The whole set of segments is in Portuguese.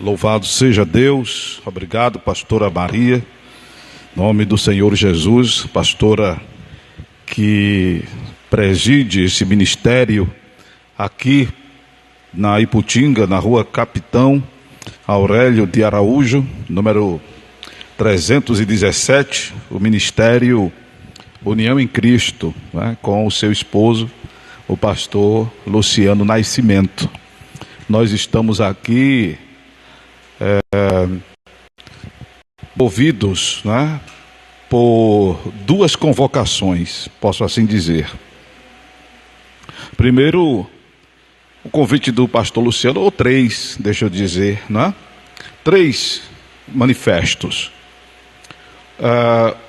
Louvado seja Deus. Obrigado, pastora Maria. Em nome do Senhor Jesus, pastora que preside esse ministério aqui na Iputinga, na rua Capitão Aurélio de Araújo, número 317, o Ministério União em Cristo, né, com o seu esposo, o pastor Luciano Nascimento. Nós estamos aqui movidos, né, por duas convocações, posso assim dizer. Primeiro, o convite do pastor Luciano, ou três, deixa eu dizer, né? Três manifestos.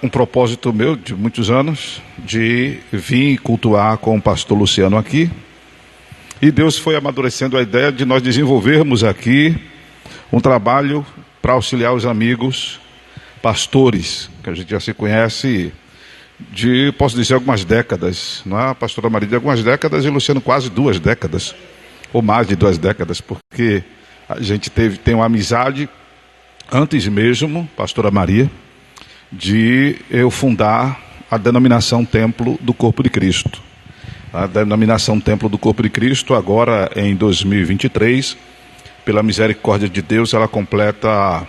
Um propósito meu de muitos anos, de vir cultuar com o pastor Luciano aqui. E Deus foi amadurecendo a ideia de nós desenvolvermos aqui um trabalho para auxiliar os amigos pastores, que a gente já se conhece de, posso dizer, algumas décadas, não é? A pastora Maria de algumas décadas e o Luciano quase 2 décadas, ou mais de 2 décadas, porque a gente tem uma amizade antes mesmo, pastora Maria, de eu fundar a denominação Templo do Corpo de Cristo. A denominação Templo do Corpo de Cristo, agora em 2023, pela misericórdia de Deus, ela completa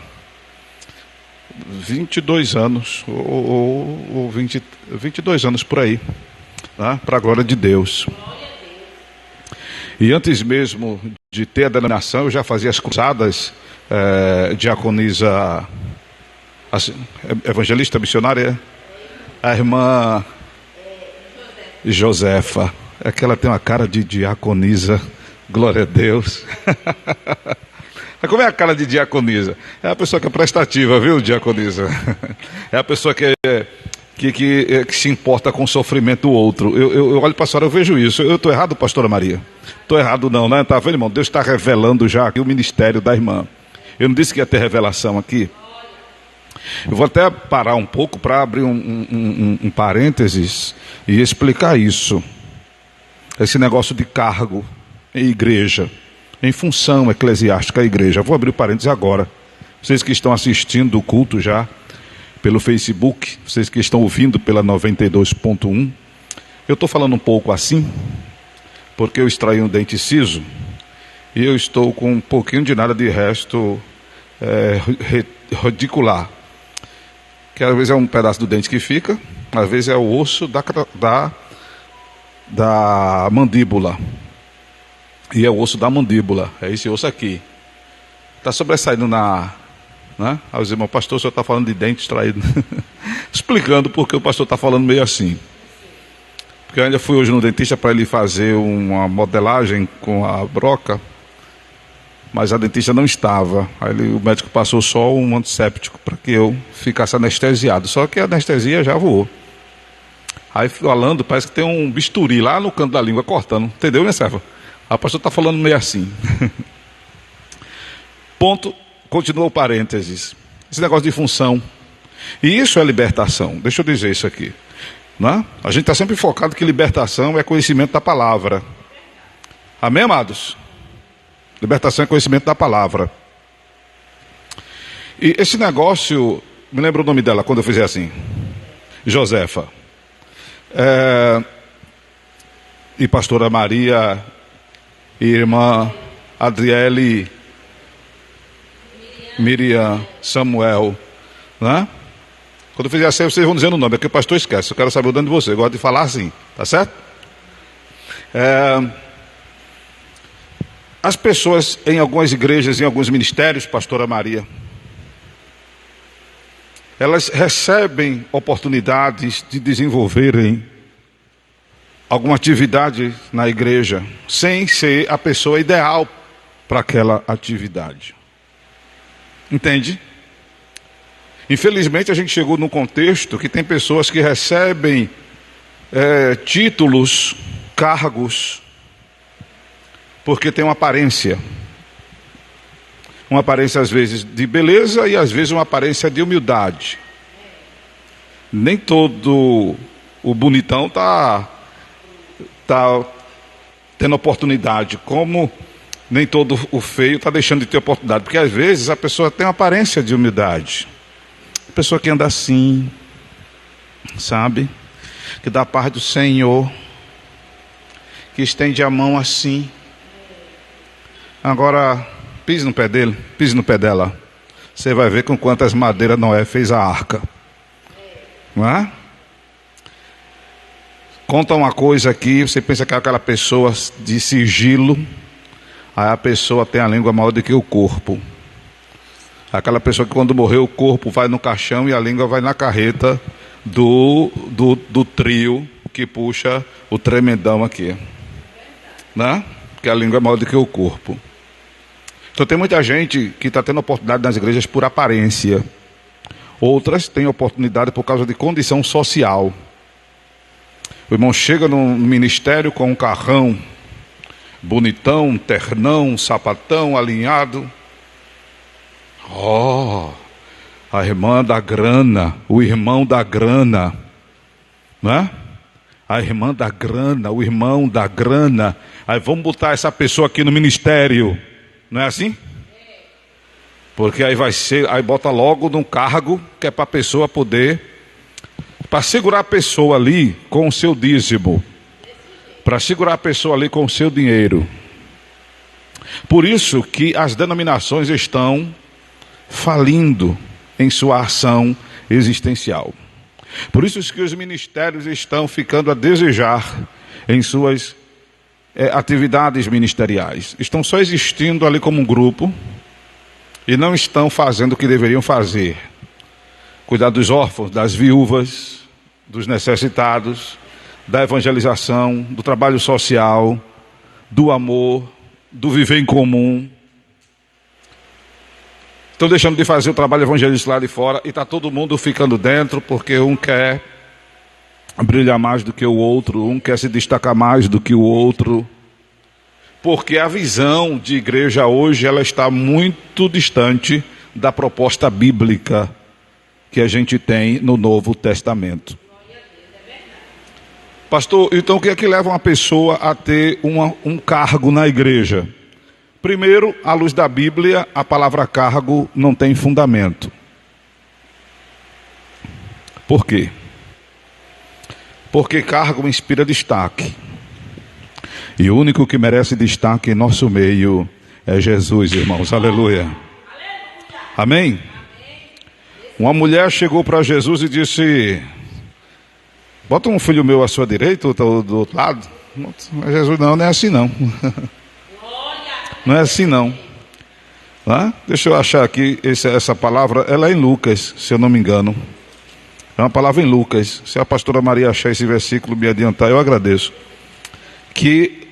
22 anos, ou 22 anos por aí, né? Para a glória de Deus. E antes mesmo de ter a denominação, eu já fazia as cruzadas, diaconisa, evangelista missionária, a irmã Josefa. É que ela tem uma cara de diaconisa, glória a Deus. Como é a cara de diaconisa? É a pessoa que é prestativa, viu, diaconisa? É a pessoa que se importa com o sofrimento do outro. Eu olho para a senhora, eu vejo isso. Eu estou errado, pastora Maria? Estou errado não, né? Tá vendo, irmão? Deus está revelando já aqui o ministério da irmã. Eu não disse que ia ter revelação aqui? Eu vou até parar um pouco para abrir um parênteses e explicar isso. Esse negócio de cargo em igreja, em função eclesiástica à igreja. Vou abrir o parênteses agora. Vocês que estão assistindo o culto já pelo Facebook, vocês que estão ouvindo pela 92.1, eu estou falando um pouco assim, porque eu extraí um dente ciso e eu estou com um pouquinho de nada de resto radicular, que às vezes é um pedaço do dente que fica, às vezes é o osso da mandíbula. E é o osso da mandíbula, é esse osso aqui. Está sobressaindo né? Aí os irmãos, pastor, o senhor está falando de dente extraído. Explicando porque o pastor está falando meio assim. Porque eu ainda fui hoje no dentista para ele fazer uma modelagem com a broca, mas a dentista não estava. Aí o médico passou só um antisséptico para que eu ficasse anestesiado. Só que a anestesia já voou. Aí falando, parece que tem um bisturi lá no canto da língua cortando. Entendeu, minha serva? A pastora está falando meio assim. Ponto, continua o parênteses. Esse negócio de função. E isso é libertação. Deixa eu dizer isso aqui. Não é? A gente está sempre focado que libertação é conhecimento da palavra. Amém, amados? Libertação é conhecimento da palavra. E esse negócio, me lembra o nome dela quando eu fizer assim? Josefa. E pastora Maria, irmã Adriele, Miriam, Samuel, né? Quando eu fizer assim, vocês vão dizendo o nome, é que o pastor esquece. Eu quero saber o nome de você, eu gosto de falar assim, tá certo? As pessoas em algumas igrejas, em alguns ministérios, pastora Maria, elas recebem oportunidades de desenvolverem alguma atividade na igreja, sem ser a pessoa ideal para aquela atividade. Entende? Infelizmente a gente chegou num contexto que tem pessoas que recebem títulos, cargos, porque tem uma aparência às vezes de beleza e às vezes uma aparência de humildade. Nem todo o bonitão está tendo oportunidade, como Nem todo o feio está deixando de ter oportunidade. Porque às vezes a pessoa tem uma aparência de humildade. A pessoa que anda assim, sabe? Que dá a paz do Senhor. Que estende a mão assim. Agora, pise no pé dele, pise no pé dela. Você vai ver com quantas madeiras Noé fez a arca. Não é? Conta uma coisa aqui, você pensa que é aquela pessoa de sigilo. Aí a pessoa tem a língua maior do que o corpo. Aquela pessoa que quando morreu o corpo vai no caixão e a língua vai na carreta do trio que puxa o tremendão aqui. Né? Porque a língua é maior do que o corpo. Então tem muita gente que está tendo oportunidade nas igrejas por aparência. Outras têm oportunidade por causa de condição social. O irmão chega no ministério com um carrão bonitão, ternão, sapatão, alinhado. Oh, a irmã da grana, o irmão da grana, né? A irmã da grana, o irmão da grana. Aí vamos botar essa pessoa aqui no ministério, não é assim? Porque aí vai ser, aí bota logo num cargo que é para a pessoa poder, para segurar a pessoa ali com o seu dízimo. Para segurar a pessoa ali com o seu dinheiro. Por isso que as denominações estão falindo em sua ação existencial. Por isso que os ministérios estão ficando a desejar em suas atividades ministeriais. Estão só existindo ali como um grupo e não estão fazendo o que deveriam fazer. Cuidar dos órfãos, das viúvas, dos necessitados, da evangelização, do trabalho social, do amor, do viver em comum. Estão deixando de fazer o trabalho evangelístico lá de fora e está todo mundo ficando dentro porque um quer brilhar mais do que o outro, um quer se destacar mais do que o outro. Porque a visão de igreja hoje ela está muito distante da proposta bíblica que a gente tem no Novo Testamento. Pastor, então o que é que leva uma pessoa a ter um cargo na igreja? Primeiro, à luz da Bíblia, a palavra cargo não tem fundamento. Por quê? Porque cargo inspira destaque. E o único que merece destaque em nosso meio é Jesus, irmãos. Aleluia. Amém? Uma mulher chegou para Jesus e disse: bota um filho meu à sua direita, outro do outro lado. Mas Jesus, não é assim não. Não é assim não. Deixa eu achar aqui essa palavra, ela é em Lucas, se eu não me engano. É uma palavra em Lucas. Se a pastora Maria achar esse versículo me adiantar, eu agradeço. Que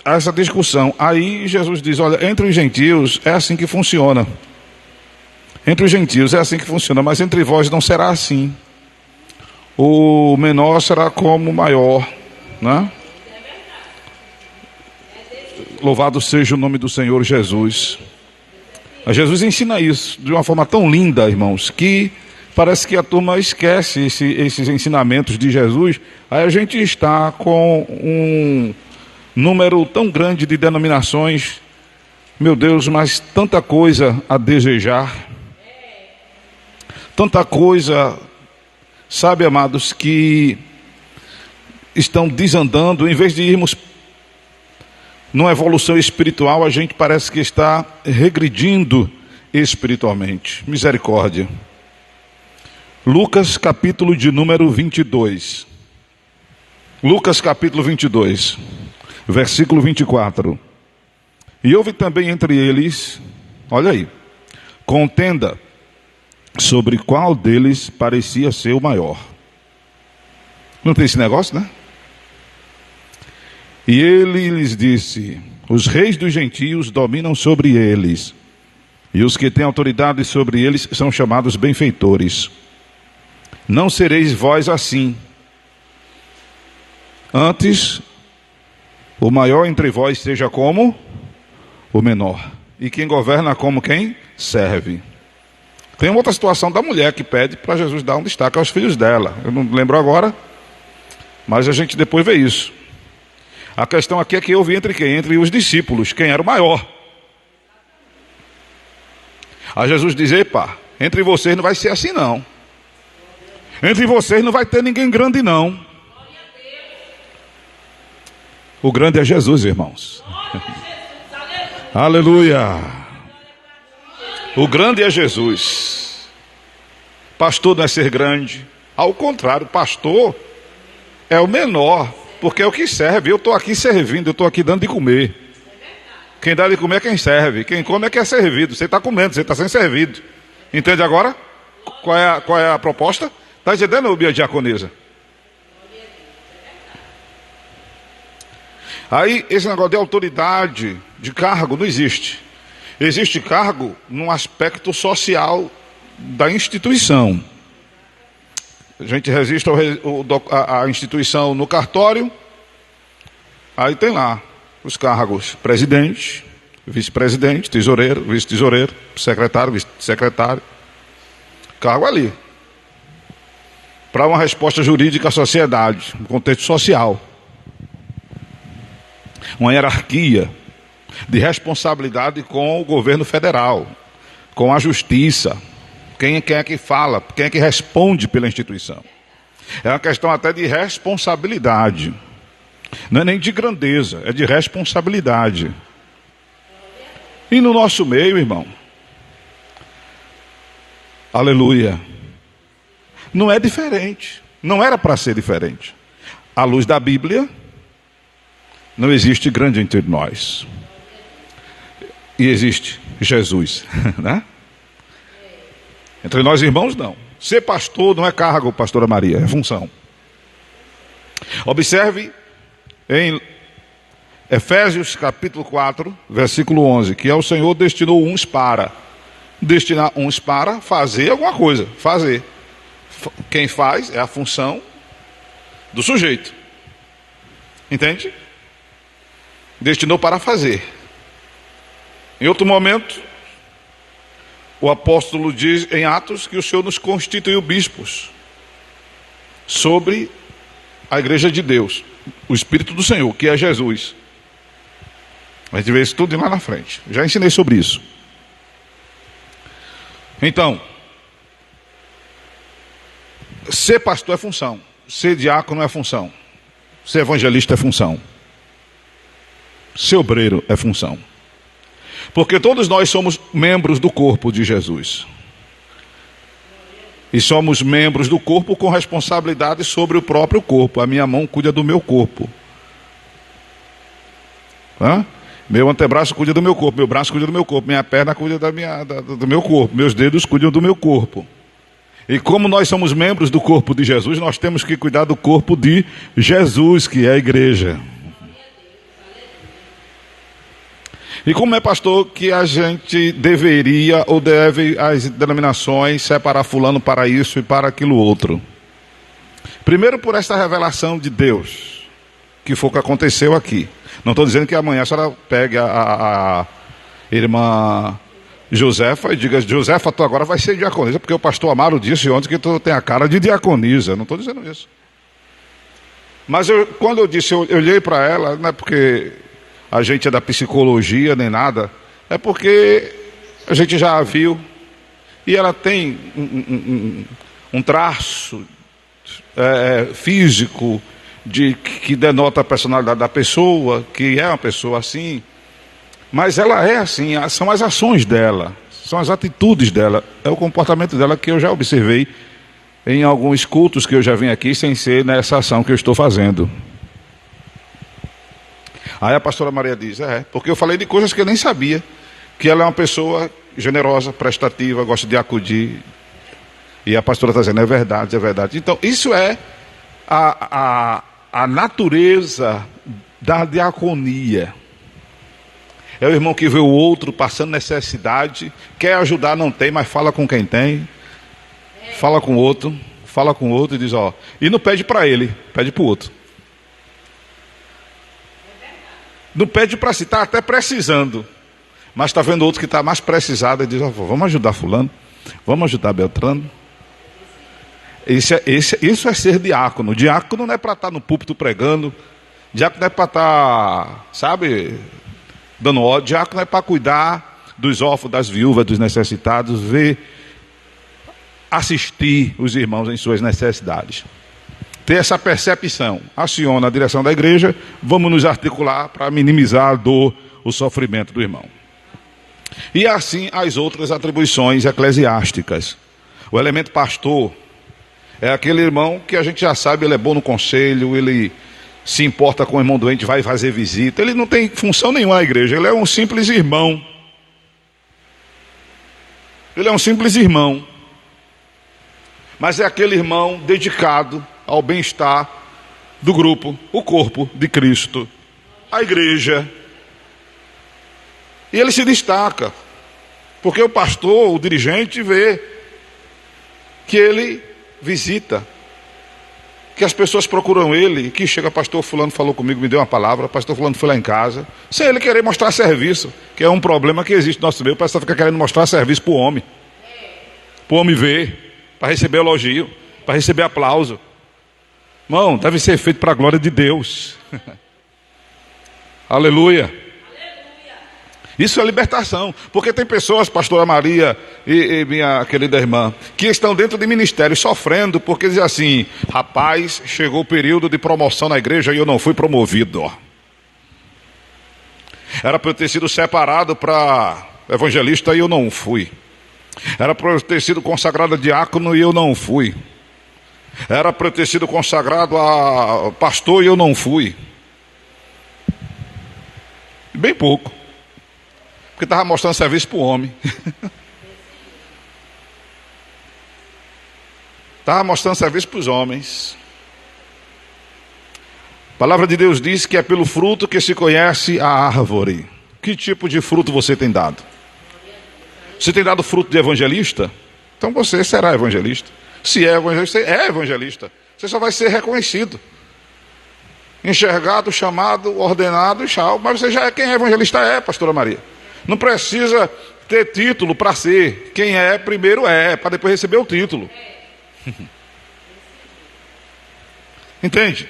essa discussão, aí Jesus diz, olha, entre os gentios é assim que funciona. Entre os gentios é assim que funciona, mas entre vós não será assim. O menor será como o maior, né? Louvado seja o nome do Senhor Jesus. Mas Jesus ensina isso de uma forma tão linda, irmãos, que parece que a turma esquece esses ensinamentos de Jesus. Aí a gente está com um número tão grande de denominações, meu Deus, mas tanta coisa a desejar. Tanta coisa, sabe, amados, que estão desandando. Em vez de irmos numa evolução espiritual, a gente parece que está regredindo espiritualmente. Misericórdia. Lucas capítulo de número 22. Lucas capítulo 22, versículo 24. E houve também entre eles, olha aí, contenda sobre qual deles parecia ser o maior. Não tem esse negócio, né? E ele lhes disse: os reis dos gentios dominam sobre eles, e os que têm autoridade sobre eles são chamados benfeitores. Não sereis vós assim. Antes, o maior entre vós seja como o menor, e quem governa como quem serve. Tem uma outra situação da mulher que pede para Jesus dar um destaque aos filhos dela. Eu não lembro agora, mas a gente depois vê isso. A questão aqui é que houve entre quem? Entre os discípulos, quem era o maior. Aí Jesus diz: epa, entre vocês não vai ser assim não. Entre vocês não vai ter ninguém grande não. O grande é Jesus, irmãos. Aleluia. O grande é Jesus. Pastor não é ser grande. Ao contrário, pastor é o menor, porque é o que serve. Eu estou aqui servindo, eu estou aqui dando de comer. Quem dá de comer é quem serve. Quem come é quem é servido. Você está comendo, você está sendo servido. Entende agora? Qual é a proposta? Está entendendo, Bia Diaconisa? Aí, esse negócio de autoridade, de cargo, não existe. Existe cargo num aspecto social da instituição. A gente resiste à instituição no cartório. Aí tem lá os cargos: presidente, vice-presidente, tesoureiro, vice-tesoureiro, secretário, vice-secretário. Cargo ali. Para uma resposta jurídica à sociedade, no contexto social. Uma hierarquia de responsabilidade com o governo federal, com a justiça. Quem é que fala, quem é que responde pela instituição. É uma questão até de responsabilidade. Não é nem de grandeza, é de responsabilidade. E no nosso meio, irmão, aleluia, não é diferente. Não era para ser diferente. À luz da Bíblia, não existe grande entre nós. E existe Jesus, né? Entre nós irmãos, não. Ser pastor não é cargo, pastora Maria, é função. Observe em Efésios capítulo 4, versículo 11, que é o Senhor destinou uns para. Destinar uns para fazer alguma coisa, fazer. Quem faz é a função do sujeito. Entende? Destinou para fazer. Em outro momento, o apóstolo diz em Atos que o Senhor nos constituiu bispos sobre a igreja de Deus, o Espírito do Senhor, que é Jesus. A gente vê isso tudo lá na frente. Já ensinei sobre isso. Então, ser pastor é função, ser diácono é função, ser evangelista é função, ser obreiro é função. Porque todos nós somos membros do corpo de Jesus. E somos membros do corpo com responsabilidade sobre o próprio corpo. A minha mão cuida do meu corpo. Meu antebraço cuida do meu corpo, meu braço cuida do meu corpo, minha perna cuida do meu corpo, meus dedos cuidam do meu corpo. E como nós somos membros do corpo de Jesus, nós temos que cuidar do corpo de Jesus, que é a igreja. E como é, pastor, que a gente deveria ou deve, as denominações, separar fulano para isso e para aquilo outro? Primeiro, por esta revelação de Deus, que foi o que aconteceu aqui. Não estou dizendo que amanhã a senhora pegue a irmã Josefa e diga: Josefa, tu agora vai ser diaconisa, porque o pastor Amaro disse ontem que tu tem a cara de diaconisa. Não estou dizendo isso. Mas quando eu disse, eu olhei para ela, não é porque a gente é da psicologia nem nada, é porque a gente já a viu e ela tem um traço físico que denota a personalidade da pessoa, que é uma pessoa assim. Mas ela é assim, são as ações dela, são as atitudes dela, é o comportamento dela que eu já observei em alguns cultos que eu já vim aqui, sem ser nessa ação que eu estou fazendo. Aí a pastora Maria diz: porque eu falei de coisas que eu nem sabia, que ela é uma pessoa generosa, prestativa, gosta de acudir. E a pastora está dizendo: é verdade, é verdade. Então, isso é a natureza da diaconia. É o irmão que vê o outro passando necessidade, quer ajudar, não tem, mas fala com quem tem. Fala com o outro e diz: e não pede para ele, pede para o outro. Não pede para si, está até precisando, mas está vendo outro que está mais precisado e diz: vamos ajudar fulano, vamos ajudar Beltrano. Isso é ser diácono. Diácono não é para estar no púlpito pregando, Diácono é para estar, sabe, dando ódio. Diácono é para cuidar dos órfãos, das viúvas, dos necessitados, ver, assistir os irmãos em suas necessidades. Ter essa percepção. Aciona a direção da igreja, vamos nos articular para minimizar a dor, o sofrimento do irmão. E assim as outras atribuições eclesiásticas. O elemento pastor é aquele irmão que a gente já sabe, ele é bom no conselho, ele se importa com o irmão doente, vai fazer visita. Ele não tem função nenhuma na igreja, ele é um simples irmão. Ele é um simples irmão. Mas é aquele irmão dedicado ao bem-estar do grupo, o corpo de Cristo, a igreja. E ele se destaca, porque o pastor, o dirigente, vê que ele visita, que as pessoas procuram ele, que chega, pastor fulano falou comigo, me deu uma palavra, pastor fulano foi lá em casa, sem ele querer mostrar serviço, que é um problema que existe no nosso meio. O pastor fica querendo mostrar serviço para o homem ver, para receber elogio, para receber aplauso. Irmão, deve ser feito para a glória de Deus. Aleluia. Isso é libertação, porque tem pessoas, pastora Maria e minha querida irmã, que estão dentro de ministérios sofrendo, porque dizem assim: rapaz, chegou o período de promoção na igreja e eu não fui promovido. Era para eu ter sido separado para evangelista e eu não fui. Era para eu ter sido consagrado a diácono e eu não fui. Era para eu ter sido consagrado a pastor e eu não fui. Bem pouco. Porque estava mostrando serviço para o homem. Estava mostrando serviço para os homens. A palavra de Deus diz que é pelo fruto que se conhece a árvore. Que tipo de fruto você tem dado? Você tem dado fruto de evangelista? Então você será evangelista. Se é evangelista, você é evangelista. Você só vai ser reconhecido, enxergado, chamado, ordenado e tchau. Mas você já é quem é evangelista, pastora Maria. Não precisa ter título para ser. Quem é, primeiro para depois receber o título. Entende?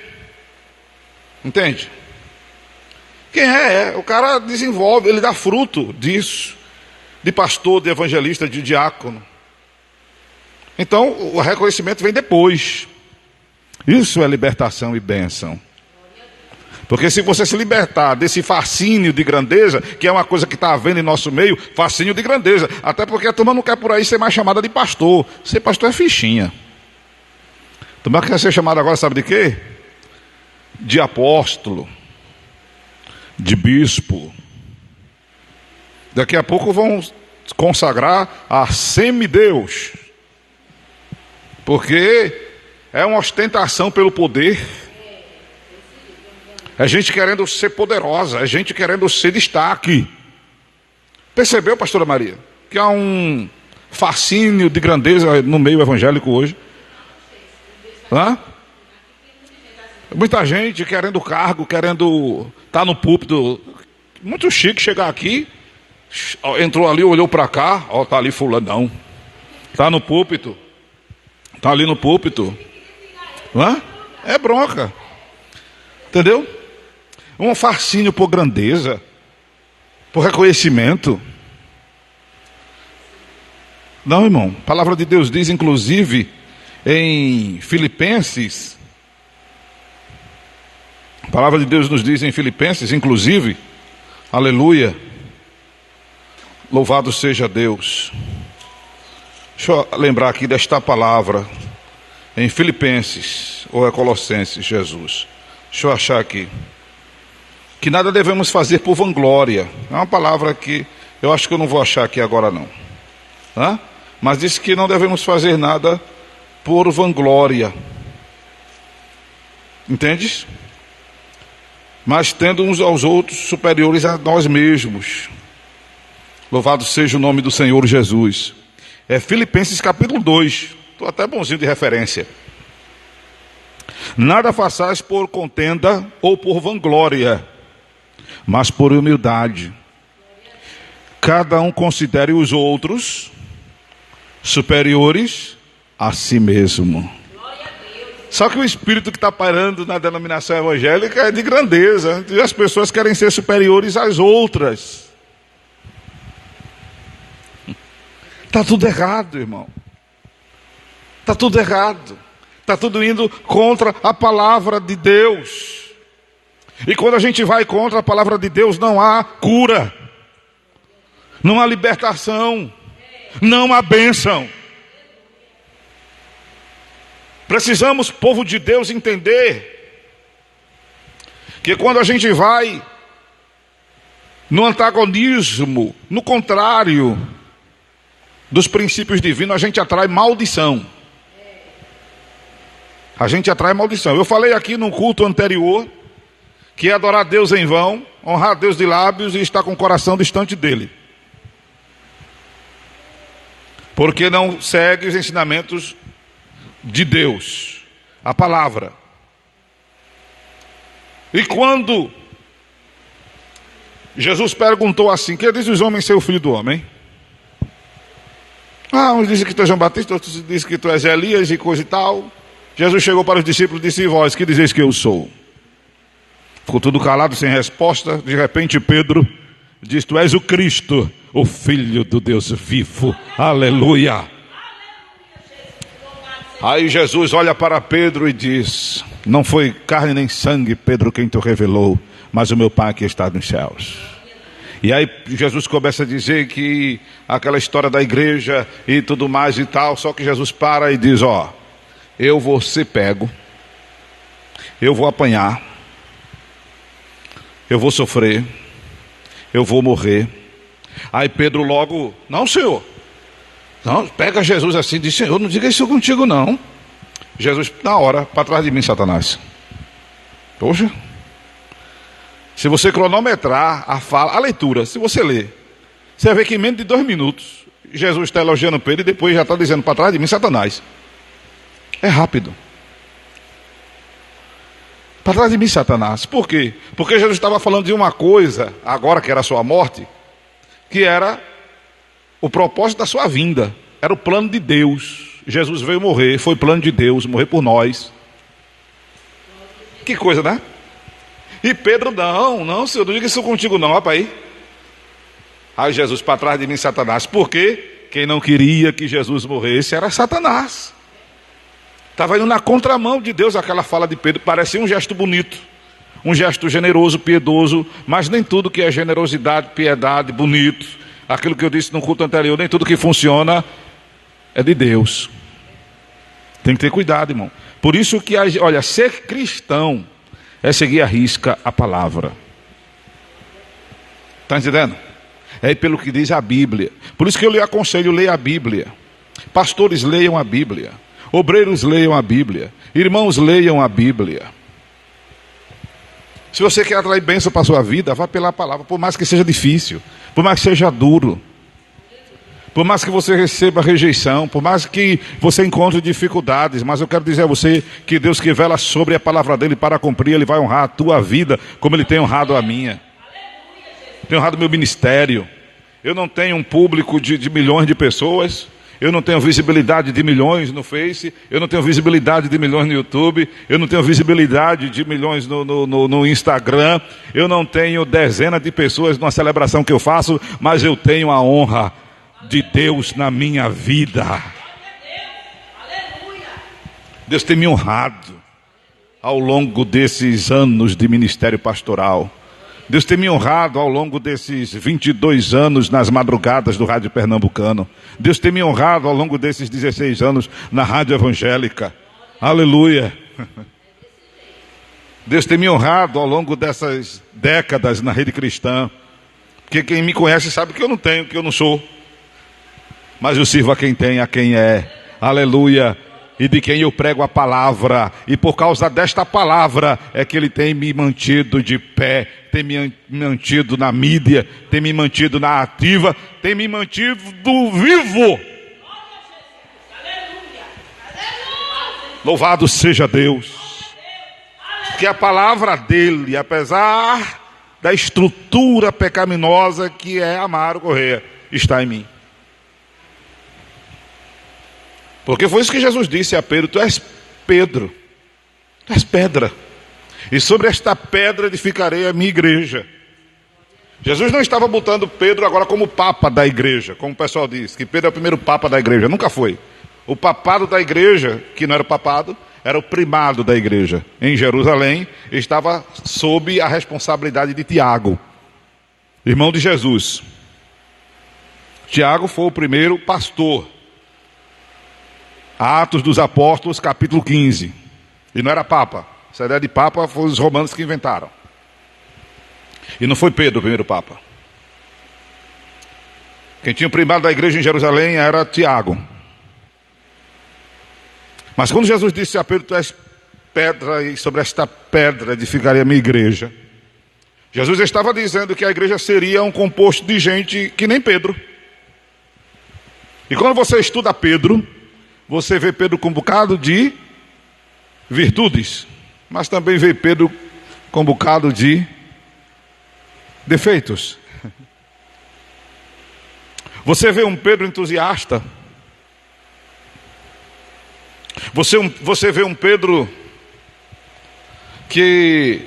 Quem o cara desenvolve, ele dá fruto disso. De pastor, de evangelista, de diácono. Então, o reconhecimento vem depois. Isso é libertação e bênção. Porque se você se libertar desse fascínio de grandeza, que é uma coisa que está havendo em nosso meio, fascínio de grandeza. Até porque a turma não quer por aí ser mais chamada de pastor. Ser pastor é fichinha. A turma quer ser chamada agora, sabe de quê? De apóstolo. De bispo. Daqui a pouco vão consagrar a semideus. Porque é uma ostentação pelo poder. É gente querendo ser poderosa, é gente querendo ser destaque. Percebeu, pastora Maria, que há um fascínio de grandeza no meio evangélico hoje? Muita gente querendo cargo, querendo estar no púlpito. Muito chique chegar aqui, entrou ali, olhou para cá, está ali fulanão, está no púlpito, está ali no púlpito. É bronca. Entendeu? Um fascínio por grandeza, por reconhecimento. Não, irmão. A palavra de Deus diz, inclusive, em Filipenses. A palavra de Deus nos diz em Filipenses, inclusive, aleluia, louvado seja Deus. Deixa eu lembrar aqui desta palavra, em Filipenses, ou é Colossenses, Jesus. Deixa eu achar aqui. Que nada devemos fazer por vanglória. É uma palavra que eu acho que eu não vou achar aqui agora não. Mas diz que não devemos fazer nada por vanglória. Entendes? Mas tendo uns aos outros superiores a nós mesmos. Louvado seja o nome do Senhor Jesus. É Filipenses capítulo 2. Estou até bonzinho de referência. Nada façais por contenda ou por vanglória, mas por humildade. Cada um considere os outros superiores a si mesmo. Só que o espírito que está pairando na denominação evangélica é de grandeza. E as pessoas querem ser superiores às outras. Está tudo errado, irmão. Está tudo errado. Está tudo indo contra a palavra de Deus. E quando a gente vai contra a palavra de Deus, não há cura. Não há libertação. Não há bênção. Precisamos, povo de Deus, entender que quando a gente vai no antagonismo, no contrário dos princípios divinos, a gente atrai maldição. A gente atrai maldição. Eu falei aqui no culto anterior que é adorar Deus em vão, honrar Deus de lábios e estar com o coração distante dele. Porque não segue os ensinamentos de Deus, a palavra. E quando Jesus perguntou assim: que diz os homens ser o filho do homem? Uns dizem que tu és João Batista, outros dizem que tu és Elias e coisa e tal. Jesus chegou para os discípulos e disse: e vós, que dizeis que eu sou? Ficou tudo calado, sem resposta. De repente Pedro diz: tu és o Cristo, o Filho do Deus vivo. Aleluia. Aí Jesus olha para Pedro e diz: não foi carne nem sangue, Pedro, quem te revelou, mas o meu Pai que está nos céus. E aí Jesus começa a dizer que aquela história da igreja e tudo mais e tal. Só que Jesus para e diz: eu vou ser pego, eu vou apanhar, eu vou sofrer, eu vou morrer. Aí Pedro logo: não, Senhor. Não, pega Jesus assim e diz: Senhor, não diga isso contigo não. Jesus, na hora: para trás de mim, Satanás. Poxa, se você cronometrar a leitura, se você ler, você vai ver que em menos de 2 minutos Jesus está elogiando Pedro e depois já está dizendo: para trás de mim, Satanás. É rápido. Para trás de mim, Satanás. Por quê? Porque Jesus estava falando de uma coisa, agora que era a sua morte, que era o propósito da sua vinda. Era o plano de Deus. Jesus veio morrer, foi plano de Deus, morrer por nós. Que coisa, né? E Pedro: não, Senhor, não diga isso contigo não, rapaz. Aí Jesus: para trás de mim, Satanás. Por quê? Quem não queria que Jesus morresse era Satanás. Estava indo na contramão de Deus aquela fala de Pedro. Parecia um gesto bonito, um gesto generoso, piedoso, mas nem tudo que é generosidade, piedade, bonito, aquilo que eu disse no culto anterior, nem tudo que funciona é de Deus. Tem que ter cuidado, irmão. Por isso que, olha, ser cristão é seguir à risca a palavra. Está entendendo? É pelo que diz a Bíblia. Por isso que eu lhe aconselho: leia a Bíblia. Pastores, leiam a Bíblia. Obreiros, leiam a Bíblia. Irmãos, leiam a Bíblia. Se você quer atrair bênção para a sua vida, vá pela palavra. Por mais que seja difícil, por mais que seja duro, por mais que você receba rejeição, por mais que você encontre dificuldades, mas eu quero dizer a você que Deus, que vela sobre a palavra dele para cumprir, ele vai honrar a tua vida como ele tem honrado a minha. Tem honrado o meu ministério. Eu não tenho um público de milhões de pessoas. Eu não tenho visibilidade de milhões no Face, eu não tenho visibilidade de milhões no YouTube, eu não tenho visibilidade de milhões no Instagram, eu não tenho dezenas de pessoas numa celebração que eu faço, mas eu tenho a honra de Deus na minha vida. Deus tem me honrado ao longo desses anos de ministério pastoral. Deus tem me honrado ao longo desses 22 anos nas madrugadas do Rádio Pernambucano. Deus tem me honrado ao longo desses 16 anos na Rádio Evangélica. Aleluia. Deus tem me honrado ao longo dessas décadas na Rede Cristã. Porque quem me conhece sabe que eu não tenho, que eu não sou. Mas eu sirvo a quem tem, a quem é. Aleluia. E de quem eu prego a palavra, e por causa desta palavra é que ele tem me mantido de pé, tem me mantido na mídia, tem me mantido na ativa, tem me mantido vivo. Louvado seja Deus, que a palavra dele, apesar da estrutura pecaminosa que é Amaro Correia, está em mim. Porque foi isso que Jesus disse a Pedro: tu és Pedro, Tu és pedra. E sobre esta pedra edificarei a minha igreja. Jesus não estava botando Pedro agora como papa da igreja, como o pessoal diz, que Pedro é o primeiro papa da igreja. Nunca foi. O papado da igreja, que não era o papado, era o primado da igreja. Em Jerusalém, estava sob a responsabilidade de Tiago, irmão de Jesus. Tiago foi o primeiro pastor. Atos dos Apóstolos, capítulo 15. E não era papa. Essa ideia de papa foi os romanos que inventaram. E não foi Pedro o primeiro papa. Quem tinha o primado da igreja em Jerusalém era Tiago. Mas quando Jesus disse a Pedro: tu és pedra, e sobre esta pedra edificarei a minha igreja, Jesus estava dizendo que a igreja seria um composto de gente que nem Pedro. E quando você estuda Pedro, você vê Pedro com um bocado de virtudes, mas também vê Pedro com um bocado de defeitos. Você vê um Pedro entusiasta. Você vê um Pedro que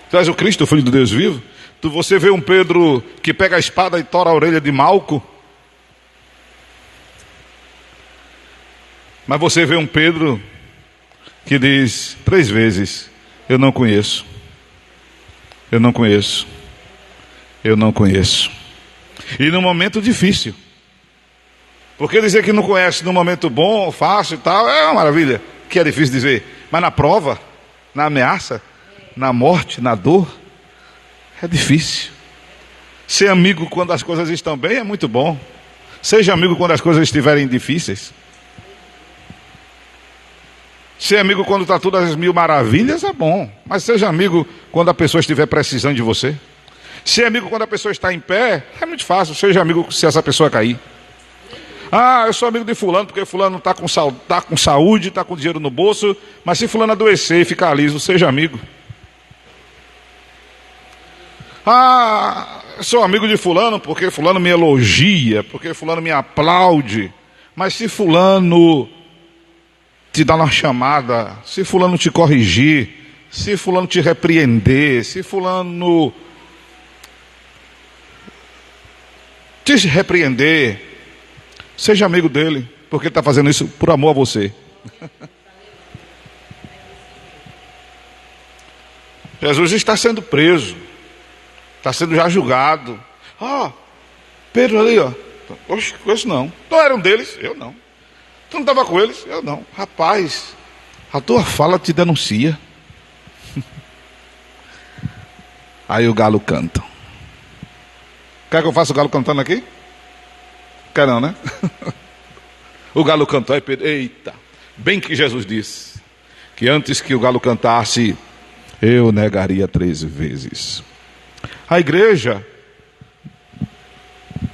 tu és o Cristo, o Filho do Deus vivo. Você vê um Pedro que pega a espada e tora a orelha de Malco. Mas você vê um Pedro que diz 3 vezes: eu não conheço. Eu não conheço. Eu não conheço. E num momento difícil. Porque dizer que não conhece num momento bom, fácil e tal, é uma maravilha. Que é difícil dizer. Mas na prova, na ameaça, na morte, na dor, é difícil. Ser amigo quando as coisas estão bem é muito bom. Seja amigo quando as coisas estiverem difíceis. Ser amigo quando está tudo às mil maravilhas é bom. Mas seja amigo quando a pessoa estiver precisando de você. Ser amigo quando a pessoa está em pé é muito fácil. Seja amigo se essa pessoa cair. Ah, eu sou amigo de fulano porque fulano está com saúde, está com dinheiro no bolso. Mas se fulano adoecer e ficar liso, seja amigo. Ah, eu sou amigo de fulano porque fulano me elogia, porque fulano me aplaude. Mas se fulano te dar uma chamada, se fulano te corrigir, se fulano te repreender, se fulano te repreender, seja amigo dele, porque ele está fazendo isso por amor a você. Jesus está sendo preso, está sendo já julgado. Pedro ali, oxe, conheço não. Não era um deles? Eu não. Tu não estava com eles? Eu não. Rapaz, a tua fala te denuncia. Aí o galo canta. Quer que eu faça o galo cantando aqui? Quer não, né? O galo cantou, aí Pedro, eita. Bem que Jesus disse que antes que o galo cantasse, eu negaria 3 vezes. A igreja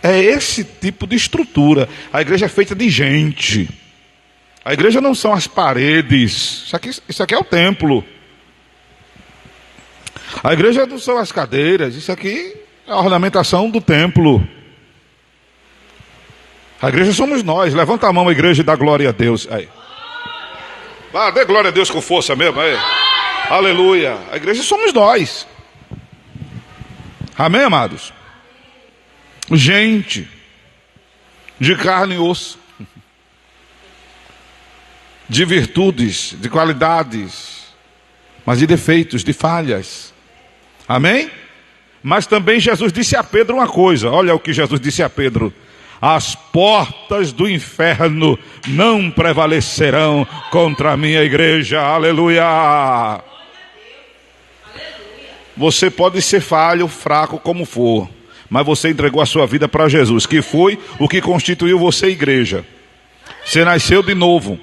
é esse tipo de estrutura. A igreja é feita de gente. A igreja não são as paredes. Isso aqui é o templo. A igreja não são as cadeiras. Isso aqui é a ornamentação do templo. A igreja somos nós. Levanta a mão, a igreja, e dá glória a Deus. Aí. Dê glória a Deus com força mesmo. Aí. Aleluia. A igreja somos nós. Amém, amados? Gente de carne e osso, de virtudes, de qualidades, mas de defeitos, de falhas. Amém? Mas também Jesus disse a Pedro uma coisa. Olha o que Jesus disse a Pedro: as portas do inferno não prevalecerão contra a minha igreja. Aleluia. Você pode ser falho, fraco, como for, mas você entregou a sua vida para Jesus, que foi o que constituiu você igreja. Você nasceu de novo.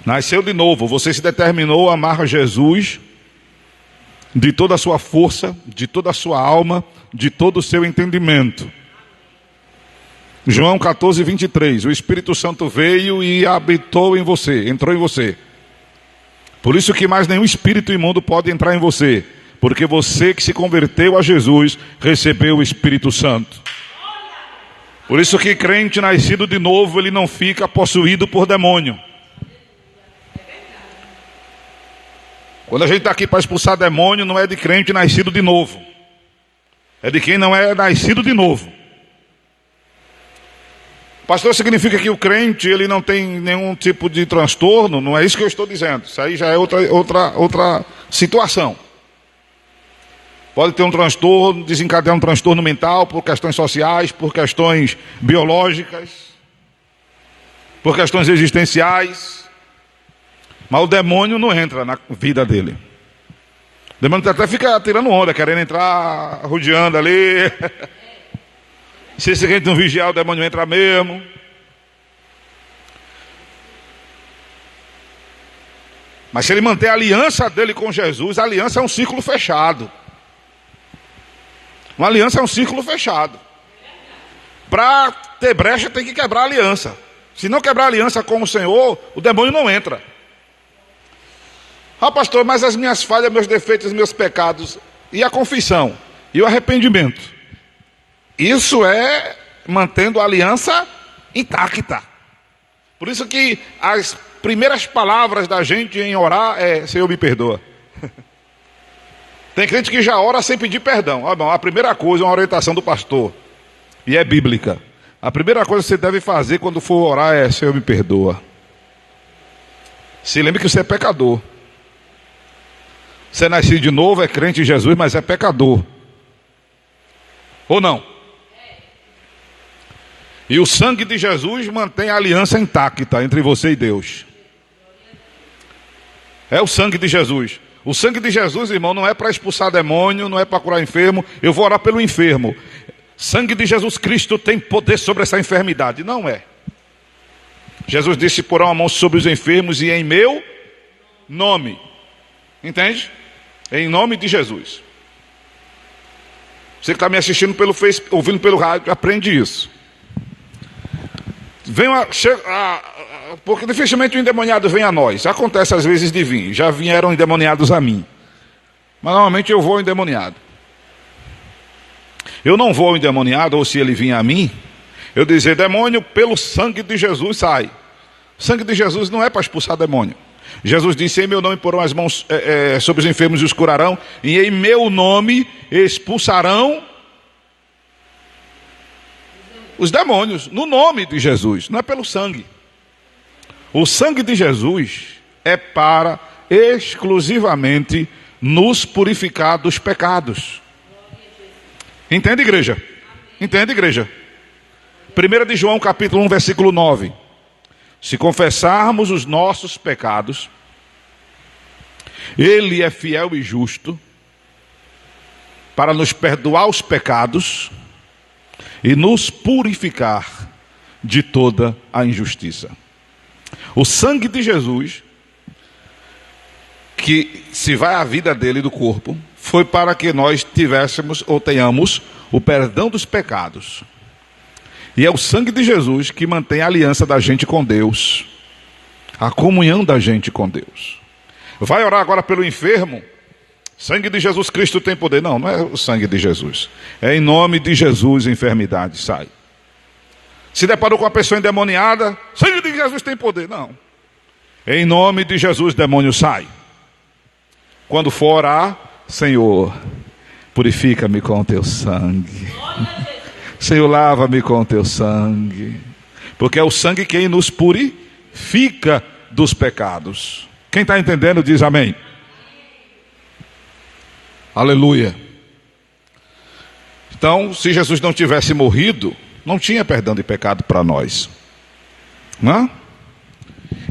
Nasceu de novo. Você se determinou a amar Jesus de toda a sua força, de toda a sua alma, de todo o seu entendimento. João 14, 23. O Espírito Santo veio e habitou em você, entrou em você. Por isso que mais nenhum espírito imundo pode entrar em você, porque você que se converteu a Jesus, recebeu o Espírito Santo. Por isso que crente nascido de novo, ele não fica possuído por demônio. Quando a gente está aqui para expulsar demônio, não é de crente nascido de novo. É de quem não é nascido de novo. Pastor, significa que o crente ele não tem nenhum tipo de transtorno? Não é isso que eu estou dizendo. Isso aí já é outra situação. Pode ter um transtorno, desencadear um transtorno mental por questões sociais, por questões biológicas, por questões existenciais. Mas o demônio não entra na vida dele. O demônio até fica tirando onda, querendo entrar, rodeando ali. Se esse crente não vigiar, o demônio entra mesmo. Mas se ele manter a aliança dele com Jesus, a aliança é um círculo fechado. Uma aliança é um círculo fechado. Para ter brecha tem que quebrar a aliança. Se não quebrar a aliança com o Senhor, o demônio não entra. Ah, pastor, mas as minhas falhas, meus defeitos, meus pecados, e a confissão, e o arrependimento, isso é mantendo a aliança intacta. Por isso que as primeiras palavras da gente em orar é: Senhor, me perdoa. Tem crente que já ora sem pedir perdão. Ah, bom, a primeira coisa é uma orientação do pastor, e é bíblica. A primeira coisa que você deve fazer quando for orar é: Senhor, me perdoa. Se lembre que você é pecador. Você é nascido de novo, é crente em Jesus, mas é pecador. Ou não? E o sangue de Jesus mantém a aliança intacta entre você e Deus. É o sangue de Jesus. O sangue de Jesus, irmão, não é para expulsar demônio, não é para curar enfermo. Eu vou orar pelo enfermo. Sangue de Jesus Cristo tem poder sobre essa enfermidade. Não é. Jesus disse: porão a mão sobre os enfermos e em meu nome. Entende? Em nome de Jesus. Você que está me assistindo pelo Facebook, ouvindo pelo rádio, aprende isso. Porque dificilmente o endemoniado vem a nós. Acontece às vezes de vir. Já vieram endemoniados a mim. Mas normalmente eu vou ao endemoniado. Eu não vou ao endemoniado, ou se ele vir a mim, eu dizer: demônio, pelo sangue de Jesus sai. O sangue de Jesus não é para expulsar demônio. Jesus disse: em meu nome porão as mãos sobre os enfermos e os curarão, e em meu nome expulsarão os demônios, no nome de Jesus, não é pelo sangue. O sangue de Jesus é para exclusivamente nos purificar dos pecados. Entende, igreja? Entende, igreja? 1 de João capítulo 1, versículo 9. Se confessarmos os nossos pecados, Ele é fiel e justo para nos perdoar os pecados e nos purificar de toda a injustiça. O sangue de Jesus, que se vai a vida dele do corpo, foi para que nós tivéssemos ou tenhamos o perdão dos pecados. E é o sangue de Jesus que mantém a aliança da gente com Deus, a comunhão da gente com Deus. Vai orar agora pelo enfermo? Sangue de Jesus Cristo tem poder. Não, não é o sangue de Jesus. É em nome de Jesus a enfermidade sai. Se deparou com uma pessoa endemoniada, sangue de Jesus tem poder. Não. Em nome de Jesus demônio sai. Quando for orar: Senhor, purifica-me com o teu sangue. Senhor, lava-me com o teu sangue. Porque é o sangue quem nos purifica dos pecados. Quem está entendendo diz amém. Aleluia. Então, se Jesus não tivesse morrido, não tinha perdão de pecado para nós. Não?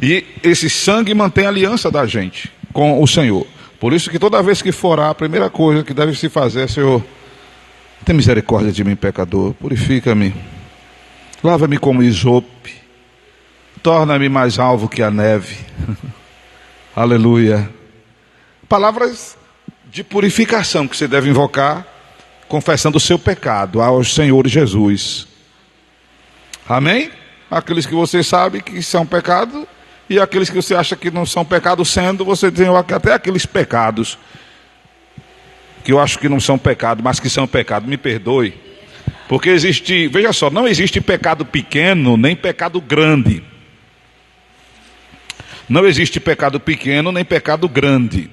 E esse sangue mantém a aliança da gente com o Senhor. Por isso que toda vez que for orar, a primeira coisa que deve se fazer é: Senhor, tem misericórdia de mim, pecador, purifica-me, lava-me como isope, torna-me mais alvo que a neve. Aleluia. Palavras de purificação que você deve invocar, confessando o seu pecado ao Senhor Jesus. Amém? Aqueles que você sabe que são pecado, e aqueles que você acha que não são pecado, sendo, você tem até aqueles pecados que eu acho que não são pecado, mas que são pecado. Me perdoe. Porque existe, veja só, não existe pecado pequeno, nem pecado grande. Não existe pecado pequeno, nem pecado grande.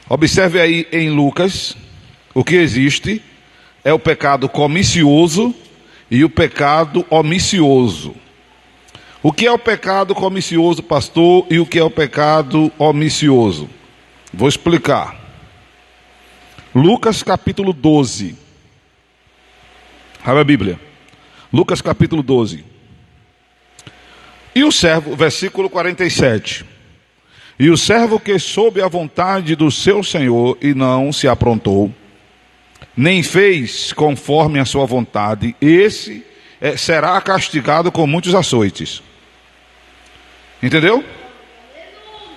Observe aí em Lucas, o que existe é o pecado comicioso e o pecado omissioso. O que é o pecado comicioso, pastor, e o que é o pecado omissioso? Vou explicar. Lucas capítulo 12. Abre a Bíblia. Lucas capítulo 12. E o servo, versículo 47. E o servo que soube a vontade do seu senhor e não se aprontou, nem fez conforme a sua vontade, esse será castigado com muitos açoites. Entendeu?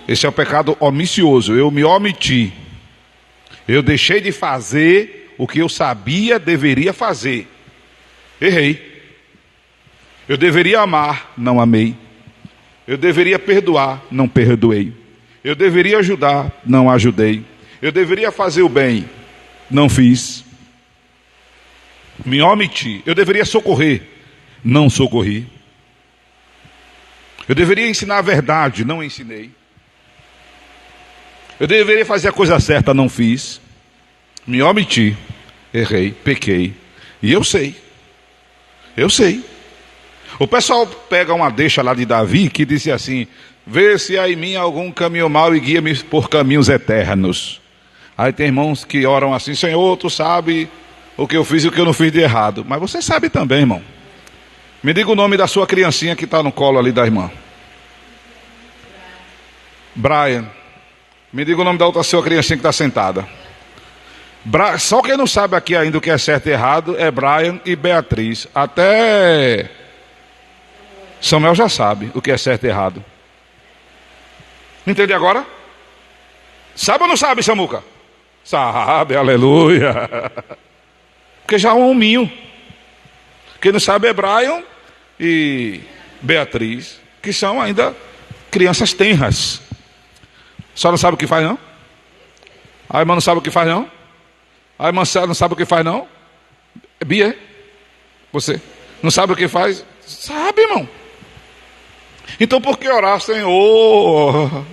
Esse é o pecado omissioso. Eu me omiti. Eu deixei de fazer o que eu sabia deveria fazer. Errei. Eu deveria amar, não amei. Eu deveria perdoar, não perdoei. Eu deveria ajudar, não ajudei. Eu deveria fazer o bem, não fiz. Me omiti. Eu deveria socorrer, não socorri. Eu deveria ensinar a verdade, não ensinei. Eu deveria fazer a coisa certa, não fiz. Me omiti, errei, pequei. E eu sei. Eu sei. O pessoal pega uma deixa lá de Davi que disse assim: vê se há em mim algum caminho mau e guia-me por caminhos eternos. Aí tem irmãos que oram assim: Senhor, tu sabe o que eu fiz e o que eu não fiz de errado. Mas você sabe também, irmão. Me diga o nome da sua criancinha que está no colo ali da irmã. Brian. Me diga o nome da outra sua criancinha que está sentada. Só quem não sabe aqui ainda o que é certo e errado é Brian e Beatriz. Até Samuel já sabe o que é certo e errado. Entende agora? Sabe ou não sabe, Samuca? Sabe, aleluia. Porque já é um hominho. Quem não sabe é Brian e Beatriz, que são ainda crianças tenras. Só não sabe o que faz, não? A irmã não sabe o que faz, não? A irmã não sabe o que faz, não? Bia, você não sabe o que faz? Sabe, irmão. Então por que orar, Senhor?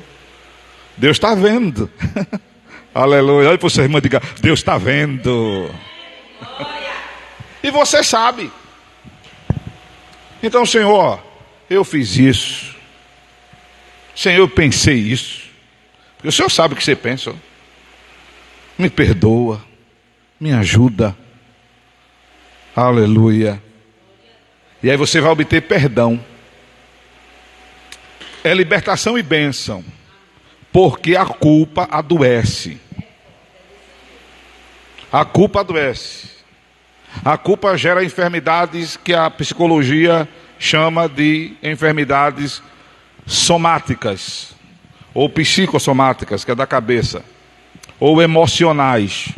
Deus está vendo. Aleluia. Olha para o seu irmão e diga: Deus está vendo. E você sabe. Então, Senhor, eu fiz isso. Senhor, eu pensei isso. Porque o Senhor sabe o que você pensa. Me perdoa. Me ajuda. Aleluia. E aí você vai obter perdão. É libertação e bênção. Porque a culpa adoece. A culpa adoece. A culpa gera enfermidades que a psicologia chama de enfermidades somáticas. Ou psicossomáticas, que é da cabeça. Ou emocionais.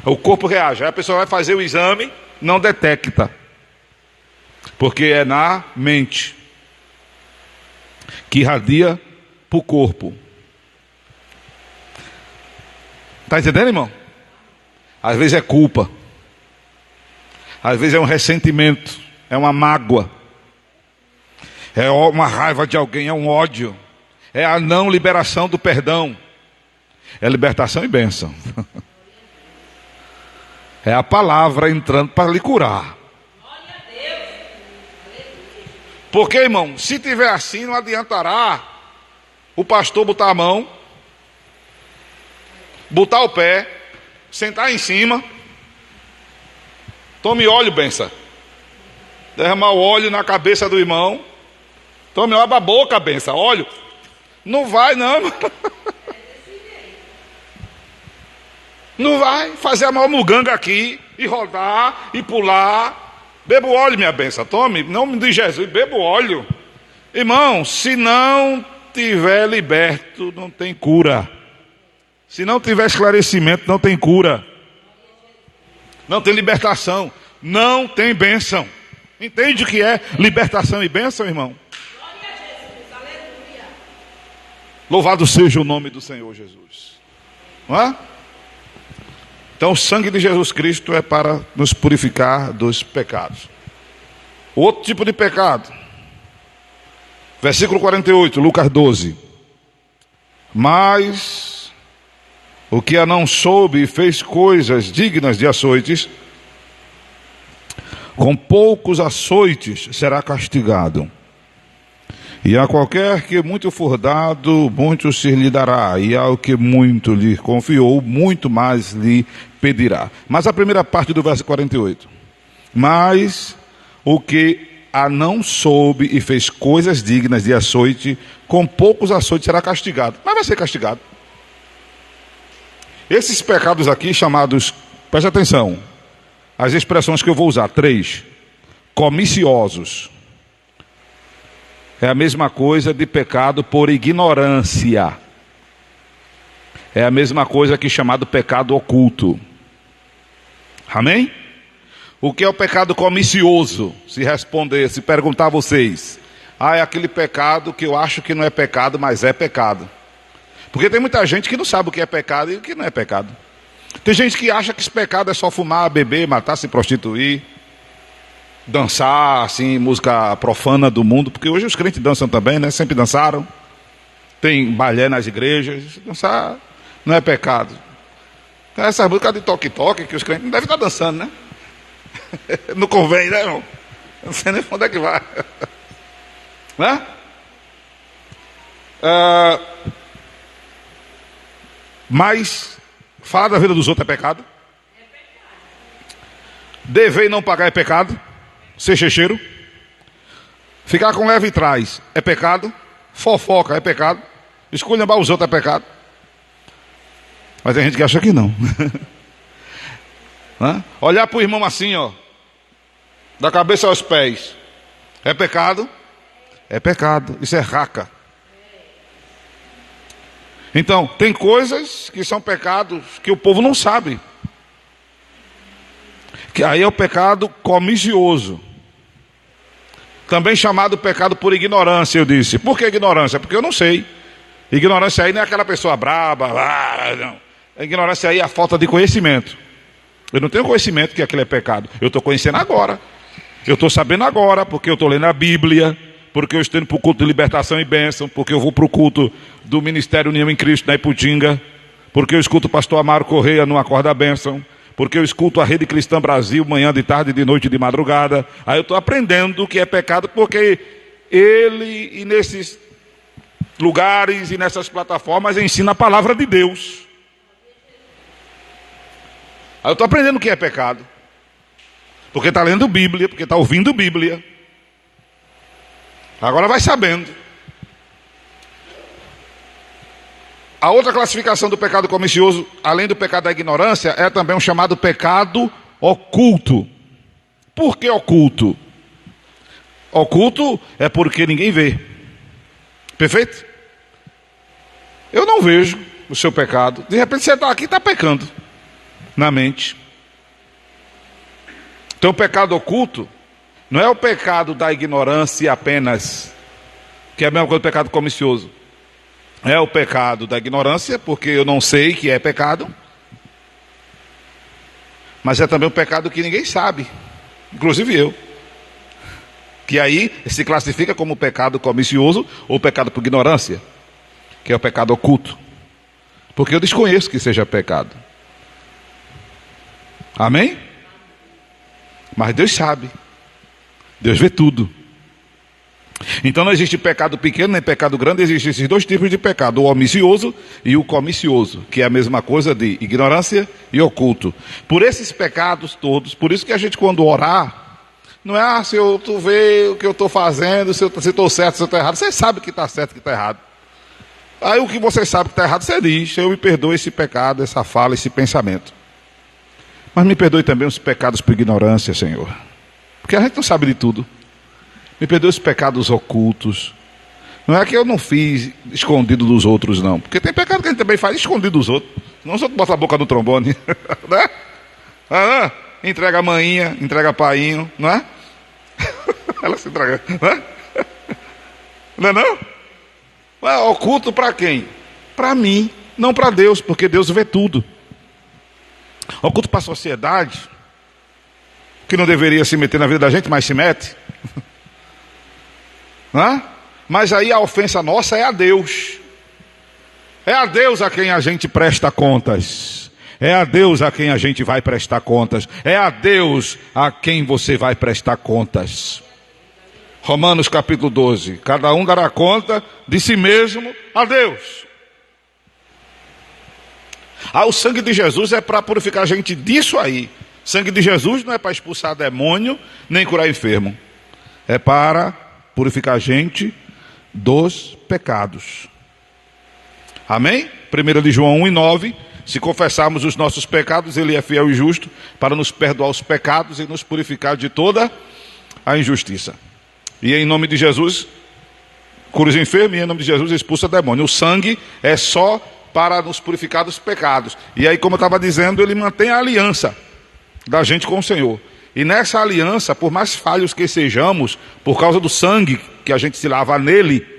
O corpo reage. Aí a pessoa vai fazer o exame, não detecta. Porque é na mente. Que irradia para o corpo. Está entendendo, irmão? Às vezes é culpa. Às vezes é um ressentimento. É uma mágoa. É uma raiva de alguém. É um ódio. É a não liberação do perdão. É libertação e bênção. É a palavra entrando para lhe curar. Porque, irmão, se tiver assim, não adiantará o pastor botar a mão, botar o pé, sentar em cima, tome óleo, benção, derramar o óleo na cabeça do irmão, tome óleo na boca, benção, óleo. Não vai, não. Não vai fazer a maior muganga aqui, e rodar, e pular. Beba o óleo, minha benção, tome, em nome de Jesus, beba o óleo. Irmão, se não tiver liberto, não tem cura. Se não tiver esclarecimento, não tem cura. Não tem libertação, não tem bênção. Entende o que é libertação e bênção, irmão? Glória a Jesus, aleluia. Louvado seja o nome do Senhor Jesus. Não é? Então o sangue de Jesus Cristo é para nos purificar dos pecados. Outro tipo de pecado. Versículo 48, Lucas 12. Mas O que a não soube e fez coisas dignas de açoites, com poucos açoites será castigado. E a qualquer que muito for dado, muito se lhe dará. E ao que muito lhe confiou, muito mais lhe pedirá. Mas a primeira parte do verso 48. Mas o que a não soube e fez coisas dignas de açoite, com poucos açoites será castigado. Mas vai ser castigado. Esses pecados aqui chamados, preste atenção, as expressões que eu vou usar, 3. Comiciosos. É a mesma coisa de pecado por ignorância. É a mesma coisa que chamado pecado oculto. Amém? O que é o pecado comicioso? Se perguntar a vocês. É aquele pecado que eu acho que não é pecado, mas é pecado. Porque tem muita gente que não sabe o que é pecado e o que não é pecado. Tem gente que acha que esse pecado é só fumar, beber, matar, se prostituir, dançar, assim, música profana do mundo, porque hoje os crentes dançam também, né? Sempre dançaram. Tem balé nas igrejas, dançar não é pecado. Então essa música de toque-toque que os crentes não devem estar dançando, né? Não convém, né, irmão? Não sei nem onde é que vai. Né? Mas falar da vida dos outros é pecado? É pecado. Dever e não pagar é pecado? Ser checheiro? Ficar com leve trás é pecado? Fofoca é pecado? Esculhambar os outros é pecado? Mas tem gente que acha que não. Olhar para o irmão assim, ó, da cabeça aos pés, é pecado? É pecado. Isso é raca. Então, tem coisas que são pecados que o povo não sabe. Que aí é o pecado comicioso. Também chamado pecado por ignorância, eu disse. Por que ignorância? Porque eu não sei. Ignorância aí não é aquela pessoa braba, não. A ignorância aí é a falta de conhecimento. Eu não tenho conhecimento que aquilo é pecado. Eu estou conhecendo agora. Eu estou sabendo agora, porque eu estou lendo a Bíblia, porque eu estou indo para o culto de libertação e bênção, porque eu vou para o culto do Ministério União em Cristo na Iputinga, porque eu escuto o pastor Amaro Correia no Acorda Bênção, porque eu escuto a Rede Cristã Brasil manhã, de tarde, de noite, de madrugada. Aí eu estou aprendendo o que é pecado, porque ele, e nesses lugares e nessas plataformas, ensina a palavra de Deus. Aí eu estou aprendendo o que é pecado, porque está lendo Bíblia, porque está ouvindo Bíblia. Agora vai sabendo. A outra classificação do pecado comicioso, além do pecado da ignorância, é também um chamado pecado oculto. Por que oculto? Oculto é porque ninguém vê. Perfeito? Eu não vejo o seu pecado. De repente você está aqui e está pecando na mente. Então o pecado oculto não é o pecado da ignorância apenas, que é a mesma coisa do pecado comicioso. É o pecado da ignorância, porque eu não sei que é pecado. Mas é também um pecado que ninguém sabe, inclusive eu. Que aí se classifica como pecado comicioso ou pecado por ignorância, que é o pecado oculto. Porque eu desconheço que seja pecado. Amém? Mas Deus sabe. Deus vê tudo. Então não existe pecado pequeno nem pecado grande, existem esses dois tipos de pecado, o omissioso e o comicioso, que é a mesma coisa de ignorância e oculto. Por esses pecados todos, por isso que a gente quando orar, não é se tu vê o que eu estou fazendo, se estou certo, se eu estou errado, você sabe que está certo, que está errado. Aí o que você sabe que está errado, você diz, eu me perdoo esse pecado, essa fala, esse pensamento. Mas me perdoe também os pecados por ignorância, Senhor, porque a gente não sabe de tudo. Me perdoe os pecados ocultos. Não é que eu não fiz escondido dos outros, não. Porque tem pecado que a gente também faz escondido dos outros. Não os outros botam a boca no trombone. Né? Não? Entrega a maninha, entrega a painho, não é? Ela se entrega, não é? Não é não? Mas oculto para quem? Para mim, não para Deus, porque Deus vê tudo. Oculto para a sociedade, que não deveria se meter na vida da gente, mas se mete. Mas aí a ofensa nossa é a Deus. É a Deus a quem a gente presta contas. É a Deus a quem a gente vai prestar contas. É a Deus a quem você vai prestar contas. Romanos capítulo 12. Cada um dará conta de si mesmo a Deus. O sangue de Jesus é para purificar a gente disso aí. O sangue de Jesus não é para expulsar demônio, nem curar enfermo. É para purificar a gente dos pecados. Amém? 1 de João 1:9. Se confessarmos os nossos pecados, Ele é fiel e justo para nos perdoar os pecados e nos purificar de toda a injustiça. E em nome de Jesus, cura os enfermos, e em nome de Jesus expulsa demônio. O sangue é só para nos purificar dos pecados. E aí, como eu estava dizendo, Ele mantém a aliança da gente com o Senhor. E nessa aliança, por mais falhos que sejamos, por causa do sangue que a gente se lava nele.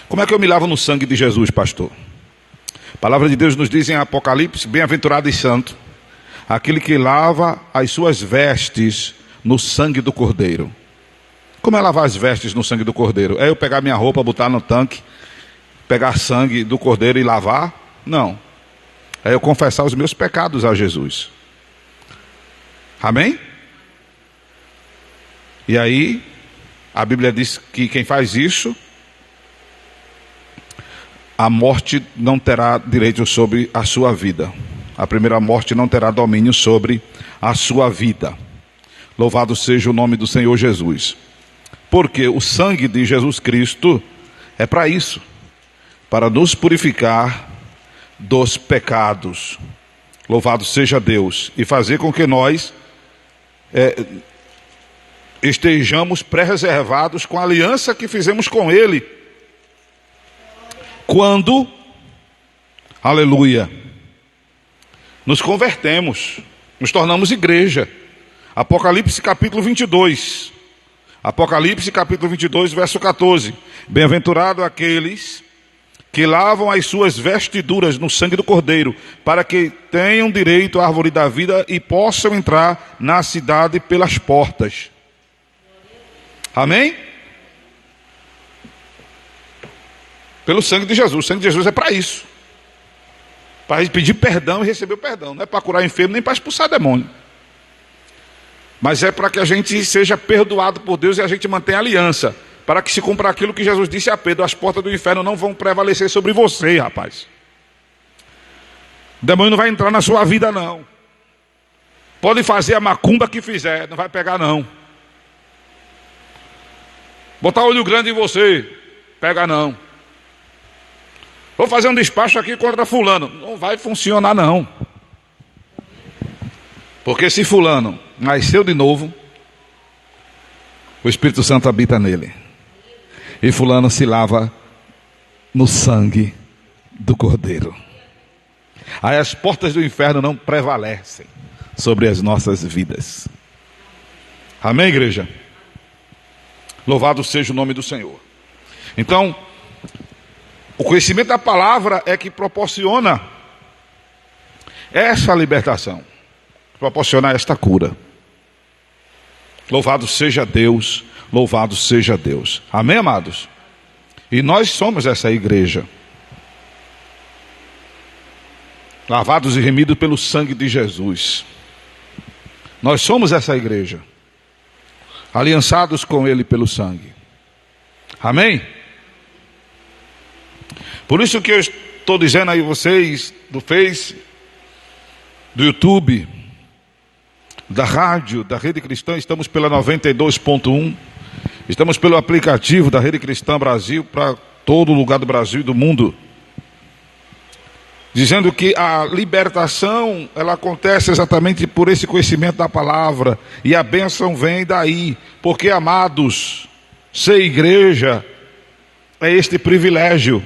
Como é que eu me lavo no sangue de Jesus, pastor? A palavra de Deus nos diz em Apocalipse: bem-aventurado e santo aquele que lava as suas vestes no sangue do Cordeiro. Como é lavar as vestes no sangue do Cordeiro? É eu pegar minha roupa, botar no tanque, pegar sangue do Cordeiro e lavar? Não. É eu confessar os meus pecados a Jesus. Amém? E aí, a Bíblia diz que quem faz isso, a morte não terá direito sobre a sua vida. A primeira morte não terá domínio sobre a sua vida. Louvado seja o nome do Senhor Jesus. Porque o sangue de Jesus Cristo é para isso. Para nos purificar dos pecados. Louvado seja Deus. E fazer com que nós estejamos pré-reservados com a aliança que fizemos com Ele. Quando, aleluia, nos convertemos, nos tornamos igreja. Apocalipse capítulo 22. Apocalipse capítulo 22, verso 14. Bem-aventurado aqueles que lavam as suas vestiduras no sangue do Cordeiro, para que tenham direito à árvore da vida e possam entrar na cidade pelas portas. Amém? Pelo sangue de Jesus. O sangue de Jesus é para isso. Para pedir perdão e receber o perdão. Não é para curar enfermo, nem para expulsar demônio. Mas é para que a gente seja perdoado por Deus e a gente mantenha a aliança. Para que se cumpra aquilo que Jesus disse a Pedro: as portas do inferno não vão prevalecer sobre você, rapaz. O demônio não vai entrar na sua vida, não. Pode fazer a macumba que fizer, não vai pegar, não. Botar olho grande em você, pega não. Vou fazer um despacho aqui contra fulano, não vai funcionar, não. Porque se fulano nasceu de novo, o Espírito Santo habita nele. E fulano se lava no sangue do Cordeiro. Aí as portas do inferno não prevalecem sobre as nossas vidas. Amém, igreja? Louvado seja o nome do Senhor. Então, o conhecimento da palavra é que proporciona essa libertação, proporciona esta cura. Louvado seja Deus, louvado seja Deus. Amém, amados? E nós somos essa igreja, lavados e remidos pelo sangue de Jesus. Nós somos essa igreja, aliançados com Ele pelo sangue. Amém? Por isso que eu estou dizendo aí vocês, do Face, do YouTube, da rádio, da Rede Cristã, estamos pela 92.1, estamos pelo aplicativo da Rede Cristã Brasil, para todo lugar do Brasil e do mundo, dizendo que a libertação, ela acontece exatamente por esse conhecimento da palavra, e a bênção vem daí, porque, amados, ser igreja é este privilégio.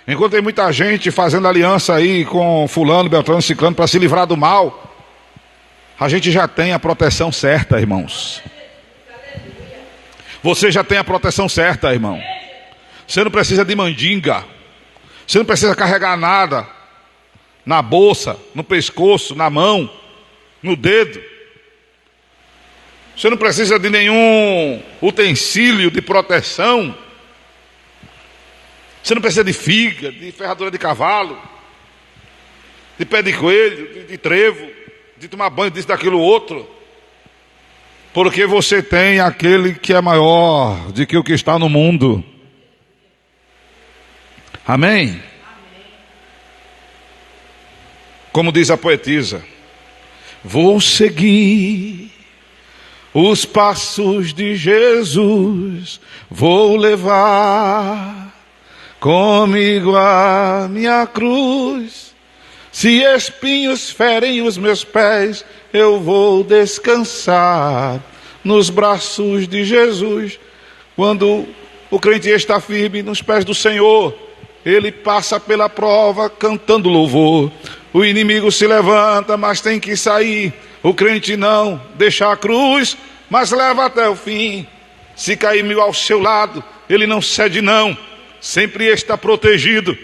Enquanto tem muita gente fazendo aliança aí com fulano, beltrano, ciclano para se livrar do mal, a gente já tem a proteção certa, irmãos. Você já tem a proteção certa, irmão. Você não precisa de mandinga. Você não precisa carregar nada na bolsa, no pescoço, na mão, no dedo. Você não precisa de nenhum utensílio de proteção. Você não precisa de figa, de ferradura de cavalo, de pé de coelho, de trevo, de tomar banho disso, daquilo, outro. Porque você tem aquele que é maior do que o que está no mundo. Amém? Como diz a poetisa, vou seguir os passos de Jesus, vou levar comigo a minha cruz. Se espinhos ferem os meus pés, eu vou descansar nos braços de Jesus. Quando o crente está firme nos pés do Senhor, ele passa pela prova cantando louvor. O inimigo se levanta, mas tem que sair. O crente não deixa a cruz, mas leva até o fim. Se cair mil ao seu lado, ele não cede não. Sempre está protegido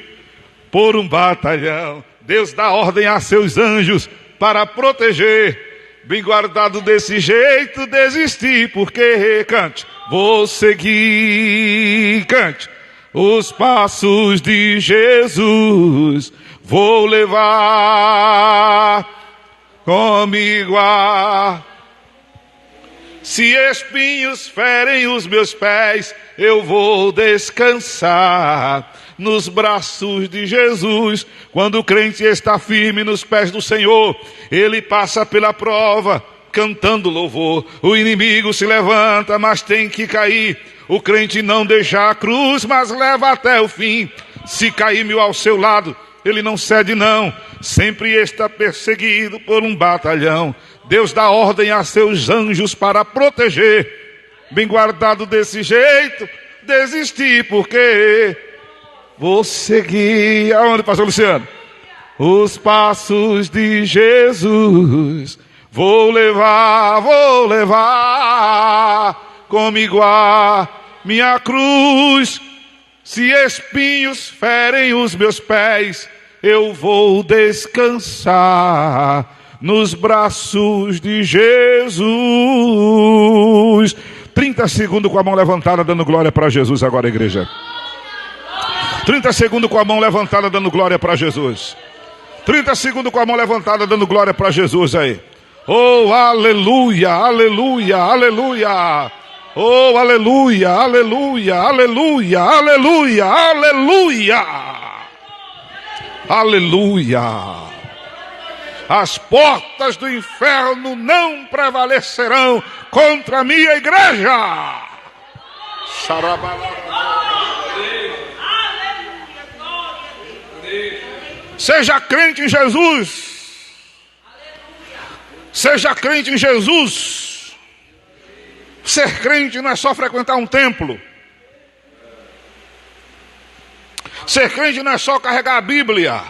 por um batalhão. Deus dá ordem a seus anjos para proteger. Bem guardado desse jeito, desistir, porque cante, vou seguir, cante os passos de Jesus, vou levar comigo a... Se espinhos ferem os meus pés, eu vou descansar nos braços de Jesus. Quando o crente está firme nos pés do Senhor, ele passa pela prova cantando louvor. O inimigo se levanta, mas tem que cair. O crente não deixa a cruz, mas leva até o fim. Se cair mil ao seu lado, ele não cede não. Sempre está perseguido por um batalhão. Deus dá ordem a seus anjos para proteger. Bem guardado desse jeito, desistir, porque vou seguir. Aonde, pastor Luciano? Os passos de Jesus. Vou levar comigo a minha cruz. Se espinhos ferem os meus pés, eu vou descansar nos braços de Jesus. 30 segundos com a mão levantada, dando glória para Jesus agora, igreja. 30 segundos com a mão levantada, dando glória para Jesus. 30 segundos com a mão levantada, dando glória para Jesus aí. Oh, aleluia, aleluia, aleluia. Oh, aleluia, aleluia, aleluia, aleluia, aleluia. Aleluia. As portas do inferno não prevalecerão contra a minha igreja. Seja crente em Jesus. Seja crente em Jesus. Ser crente não é só frequentar um templo. Ser crente não é só carregar a Bíblia.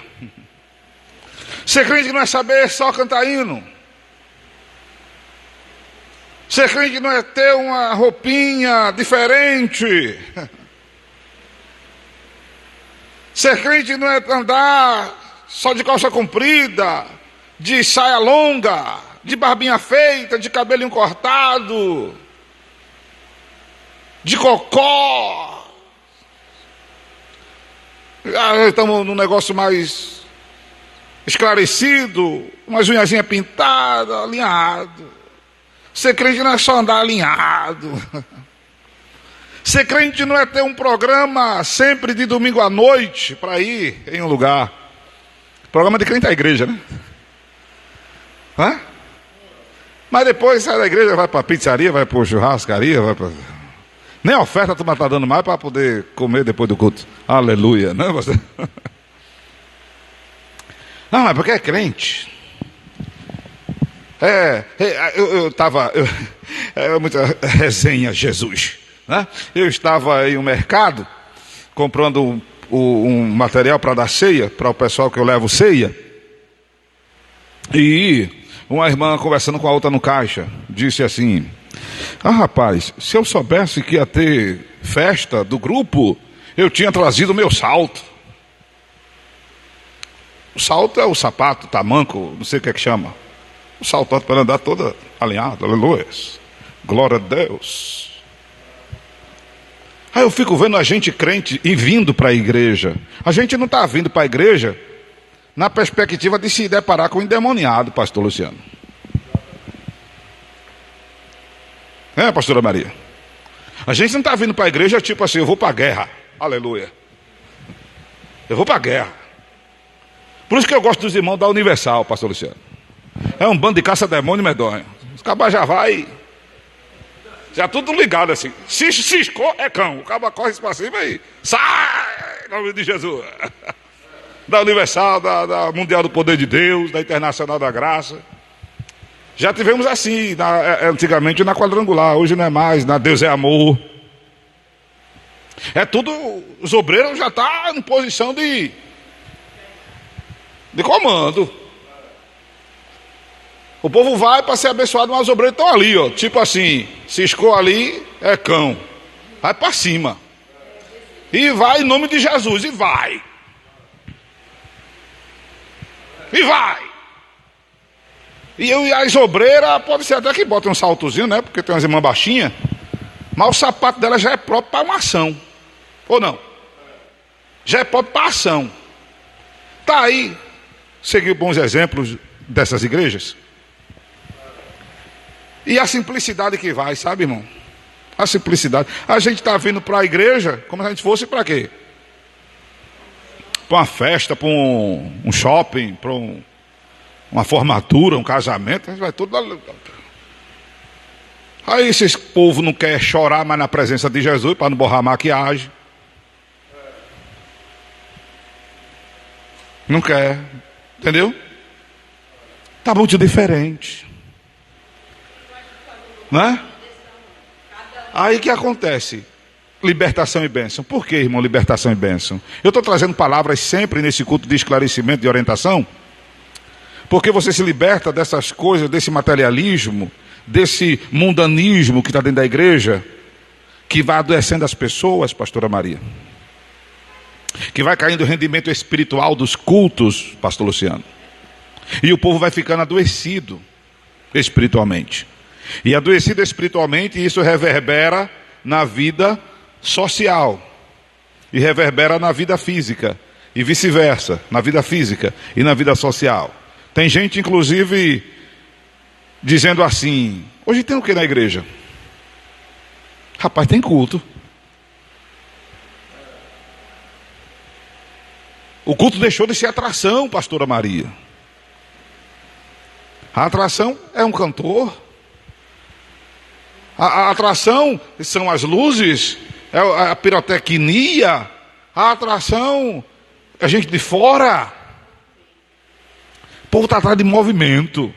Ser crente não é saber só cantar hino. Ser crente não é ter uma roupinha diferente. Ser crente não é andar só de calça comprida, de saia longa, de barbinha feita, de cabelinho cortado, de cocó. Estamos num negócio mais esclarecido, umas unhazinhas pintadas, alinhado. Ser crente não é só andar alinhado. Ser crente não é ter um programa sempre de domingo à noite para ir em um lugar. Programa de crente é a igreja, né? Hã? Mas depois sai da igreja, vai para a pizzaria, vai para a churrascaria, vai para... Nem a oferta tu está dando mais para poder comer depois do culto. Aleluia, não é você? Não, mas porque é crente. Muita resenha Jesus, né? Eu estava em um mercado comprando um material para dar ceia, para o pessoal que eu levo ceia. E uma irmã conversando com a outra no caixa, disse assim: rapaz, se eu soubesse que ia ter festa do grupo, eu tinha trazido o meu salto. O salto é o sapato, tamanco, não sei o que é que chama. O salto para andar todo alinhado, aleluia. Glória a Deus. Aí eu fico vendo a gente crente e vindo para a igreja. A gente não está vindo para a igreja na perspectiva de se deparar com o endemoniado, pastor Luciano. Pastora Maria? A gente não está vindo para a igreja tipo assim, eu vou para a guerra. Aleluia. Eu vou para a guerra. Por isso que eu gosto dos irmãos da Universal, pastor Luciano. É um bando de caça-demônio medonho. Os cabas já vai... Já tudo ligado assim. Se ciscou, é cão. O cabo corre para cima e sai! Em nome de Jesus. Da Universal, da Mundial do Poder de Deus, da Internacional da Graça. Já tivemos assim, antigamente na Quadrangular. Hoje não é mais, na Deus é Amor. É tudo... Os obreiros já estão em posição de comando. O povo vai para ser abençoado, mas os obreiros estão ali, ó. Tipo assim, ciscou ali, é cão. Vai para cima. E vai em nome de Jesus, e vai. E vai. E as obreiras, pode ser até que botem um saltozinho, né? Porque tem umas irmãs baixinhas. Mas o sapato dela já é próprio para uma ação. Ou não? Já é próprio para ação. Tá aí. Seguiu bons exemplos dessas igrejas. E a simplicidade que vai, sabe, irmão? A simplicidade. A gente está vindo para a igreja como se a gente fosse para quê? Para uma festa, para um shopping, para uma formatura, um casamento. A gente vai tudo... Aí esse povo não quer chorar mais na presença de Jesus para não borrar a maquiagem. Não quer. Entendeu? Está muito diferente. Né? Aí o que acontece? Libertação e bênção. Por que, irmão, libertação e bênção? Eu estou trazendo palavras sempre nesse culto de esclarecimento, de orientação, porque você se liberta dessas coisas, desse materialismo, desse mundanismo que está dentro da igreja, que vai adoecendo as pessoas, pastora Maria, que vai caindo o rendimento espiritual dos cultos, pastor Luciano, e o povo vai ficando adoecido espiritualmente. E adoecido espiritualmente, isso reverbera na vida social. E reverbera na vida física. E vice-versa, na vida física e na vida social. Tem gente, inclusive, dizendo assim: hoje tem o que na igreja? Rapaz, tem culto. O culto deixou de ser atração, pastora Maria. A atração é um cantor. A atração são as luzes, é a pirotecnia. A atração é gente de fora. O povo está atrás de movimento.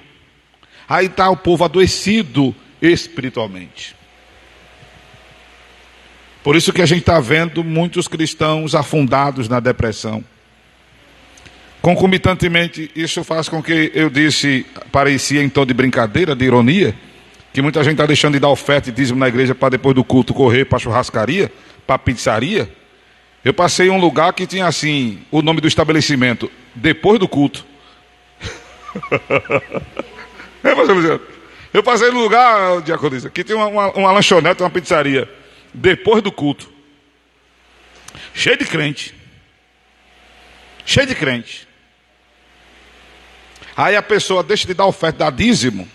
Aí está o povo adoecido espiritualmente. Por isso que a gente está vendo muitos cristãos afundados na depressão. Concomitantemente, isso faz com que eu disse, parecia em tom de brincadeira, de ironia, que muita gente está deixando de dar oferta e dízimo na igreja para depois do culto correr para a churrascaria, para a pizzaria. Eu passei em um lugar que tinha assim, o nome do estabelecimento, depois do culto. Eu passei no lugar, diaconisa, que tinha uma lanchonete, uma pizzaria, depois do culto. Cheio de crente. Cheio de crente. Aí a pessoa deixa de dar oferta, dá dízimo,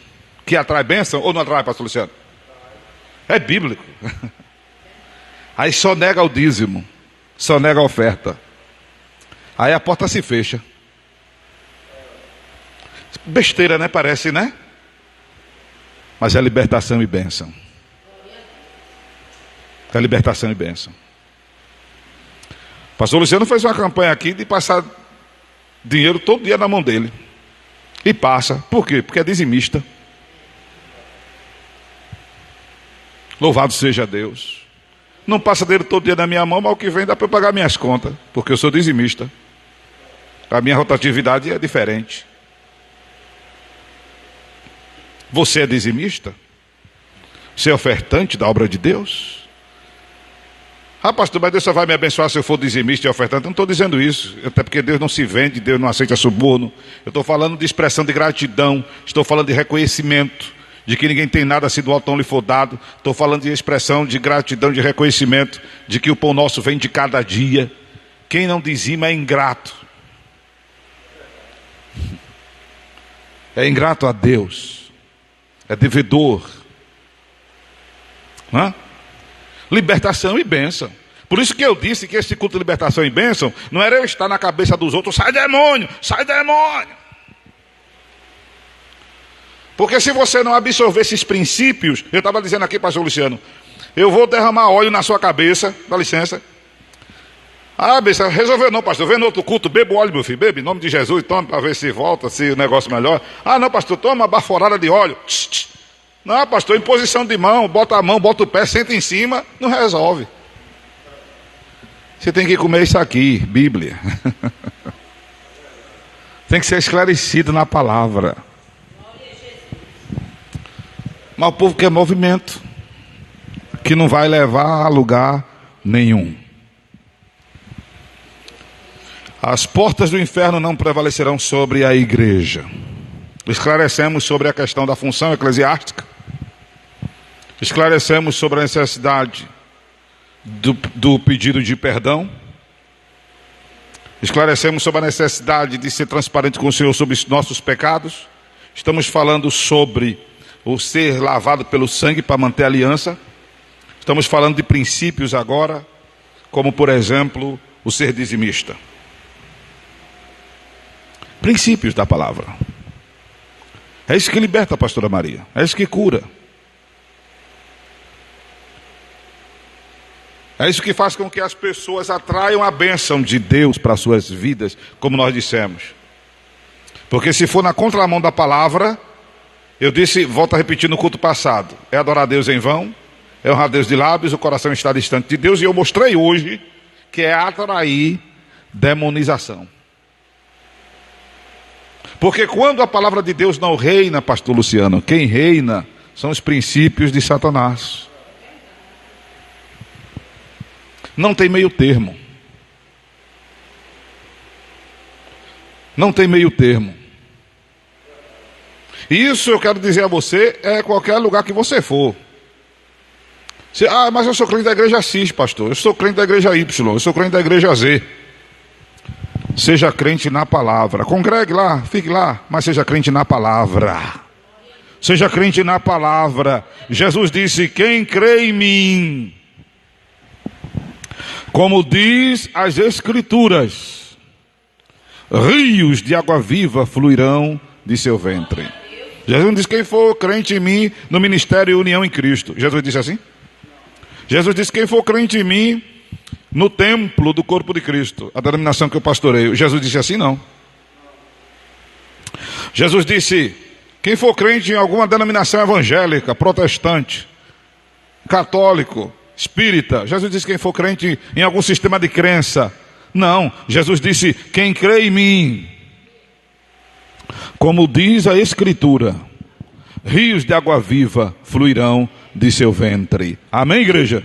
que atrai bênção, ou não atrai, pastor Luciano? É bíblico. Aí só nega o dízimo, só nega a oferta. Aí a porta se fecha. Besteira, né? Parece, né? Mas é libertação e bênção. É libertação e bênção. Pastor Luciano fez uma campanha aqui de passar dinheiro todo dia na mão dele. E passa. Por quê? Porque é dizimista. Louvado seja Deus. Não passa dinheiro todo dia na minha mão, mas o que vem dá para eu pagar minhas contas. Porque eu sou dizimista. A minha rotatividade é diferente. Você é dizimista? Você é ofertante da obra de Deus? Ah, pastor, mas Deus só vai me abençoar se eu for dizimista e ofertante. Eu não estou dizendo isso, até porque Deus não se vende, Deus não aceita suborno. Eu estou falando de expressão de gratidão, estou falando de reconhecimento, de que ninguém tem nada se do alto não lhe for dado. Estou falando de expressão de gratidão, de reconhecimento, de que o pão nosso vem de cada dia. Quem não dizima é ingrato. É ingrato a Deus. É devedor. Hã? Libertação e bênção. Por isso que eu disse que esse culto de libertação e bênção não era eu estar na cabeça dos outros, sai demônio, sai demônio. Porque se você não absorver esses princípios, eu estava dizendo aqui, pastor Luciano, eu vou derramar óleo na sua cabeça, dá licença. Ah, besta, resolveu não, pastor, vem no outro culto, beba o óleo, meu filho, bebe, em nome de Jesus, tome para ver se volta, se o negócio melhor. Ah, não, pastor, toma uma baforada de óleo. Não, pastor, em posição de mão, bota a mão, bota o pé, senta em cima, não resolve. Você tem que comer isso aqui, Bíblia. Tem que ser esclarecido na palavra. Mas o povo quer movimento, que não vai levar a lugar nenhum. As portas do inferno não prevalecerão sobre a igreja. Esclarecemos sobre a questão da função eclesiástica. Esclarecemos sobre a necessidade do pedido de perdão. Esclarecemos sobre a necessidade de ser transparente com o Senhor sobre os nossos pecados. Estamos falando sobre o ser lavado pelo sangue para manter a aliança. Estamos falando de princípios agora, como por exemplo, o ser dizimista. Princípios da palavra. É isso que liberta a pastora Maria. É isso que cura. É isso que faz com que as pessoas atraiam a bênção de Deus para as suas vidas, como nós dissemos. Porque se for na contramão da palavra, eu disse, volto a repetir no culto passado, é adorar a Deus em vão, é honrar a Deus de lábios, o coração está distante de Deus, e eu mostrei hoje que é atrair demonização. Porque quando a palavra de Deus não reina, pastor Luciano, quem reina são os princípios de Satanás. Não tem meio termo. Não tem meio termo. Isso eu quero dizer a você, é qualquer lugar que você for. Mas eu sou crente da igreja X, pastor. Eu sou crente da igreja Y. Eu sou crente da igreja Z. Seja crente na palavra. Congregue lá, fique lá, mas seja crente na palavra. Seja crente na palavra. Jesus disse, quem crê em mim, como diz as Escrituras, rios de água viva fluirão de seu ventre. Jesus disse, quem for crente em mim, no ministério União em Cristo. Jesus disse assim? Jesus disse, quem for crente em mim, no templo do corpo de Cristo, a denominação que eu pastoreio. Jesus disse assim? Não. Jesus disse, quem for crente em alguma denominação evangélica, protestante, católico, espírita. Jesus disse, quem for crente em algum sistema de crença. Não, Jesus disse, quem crê em mim, como diz a Escritura, rios de água viva fluirão de seu ventre. Amém, igreja?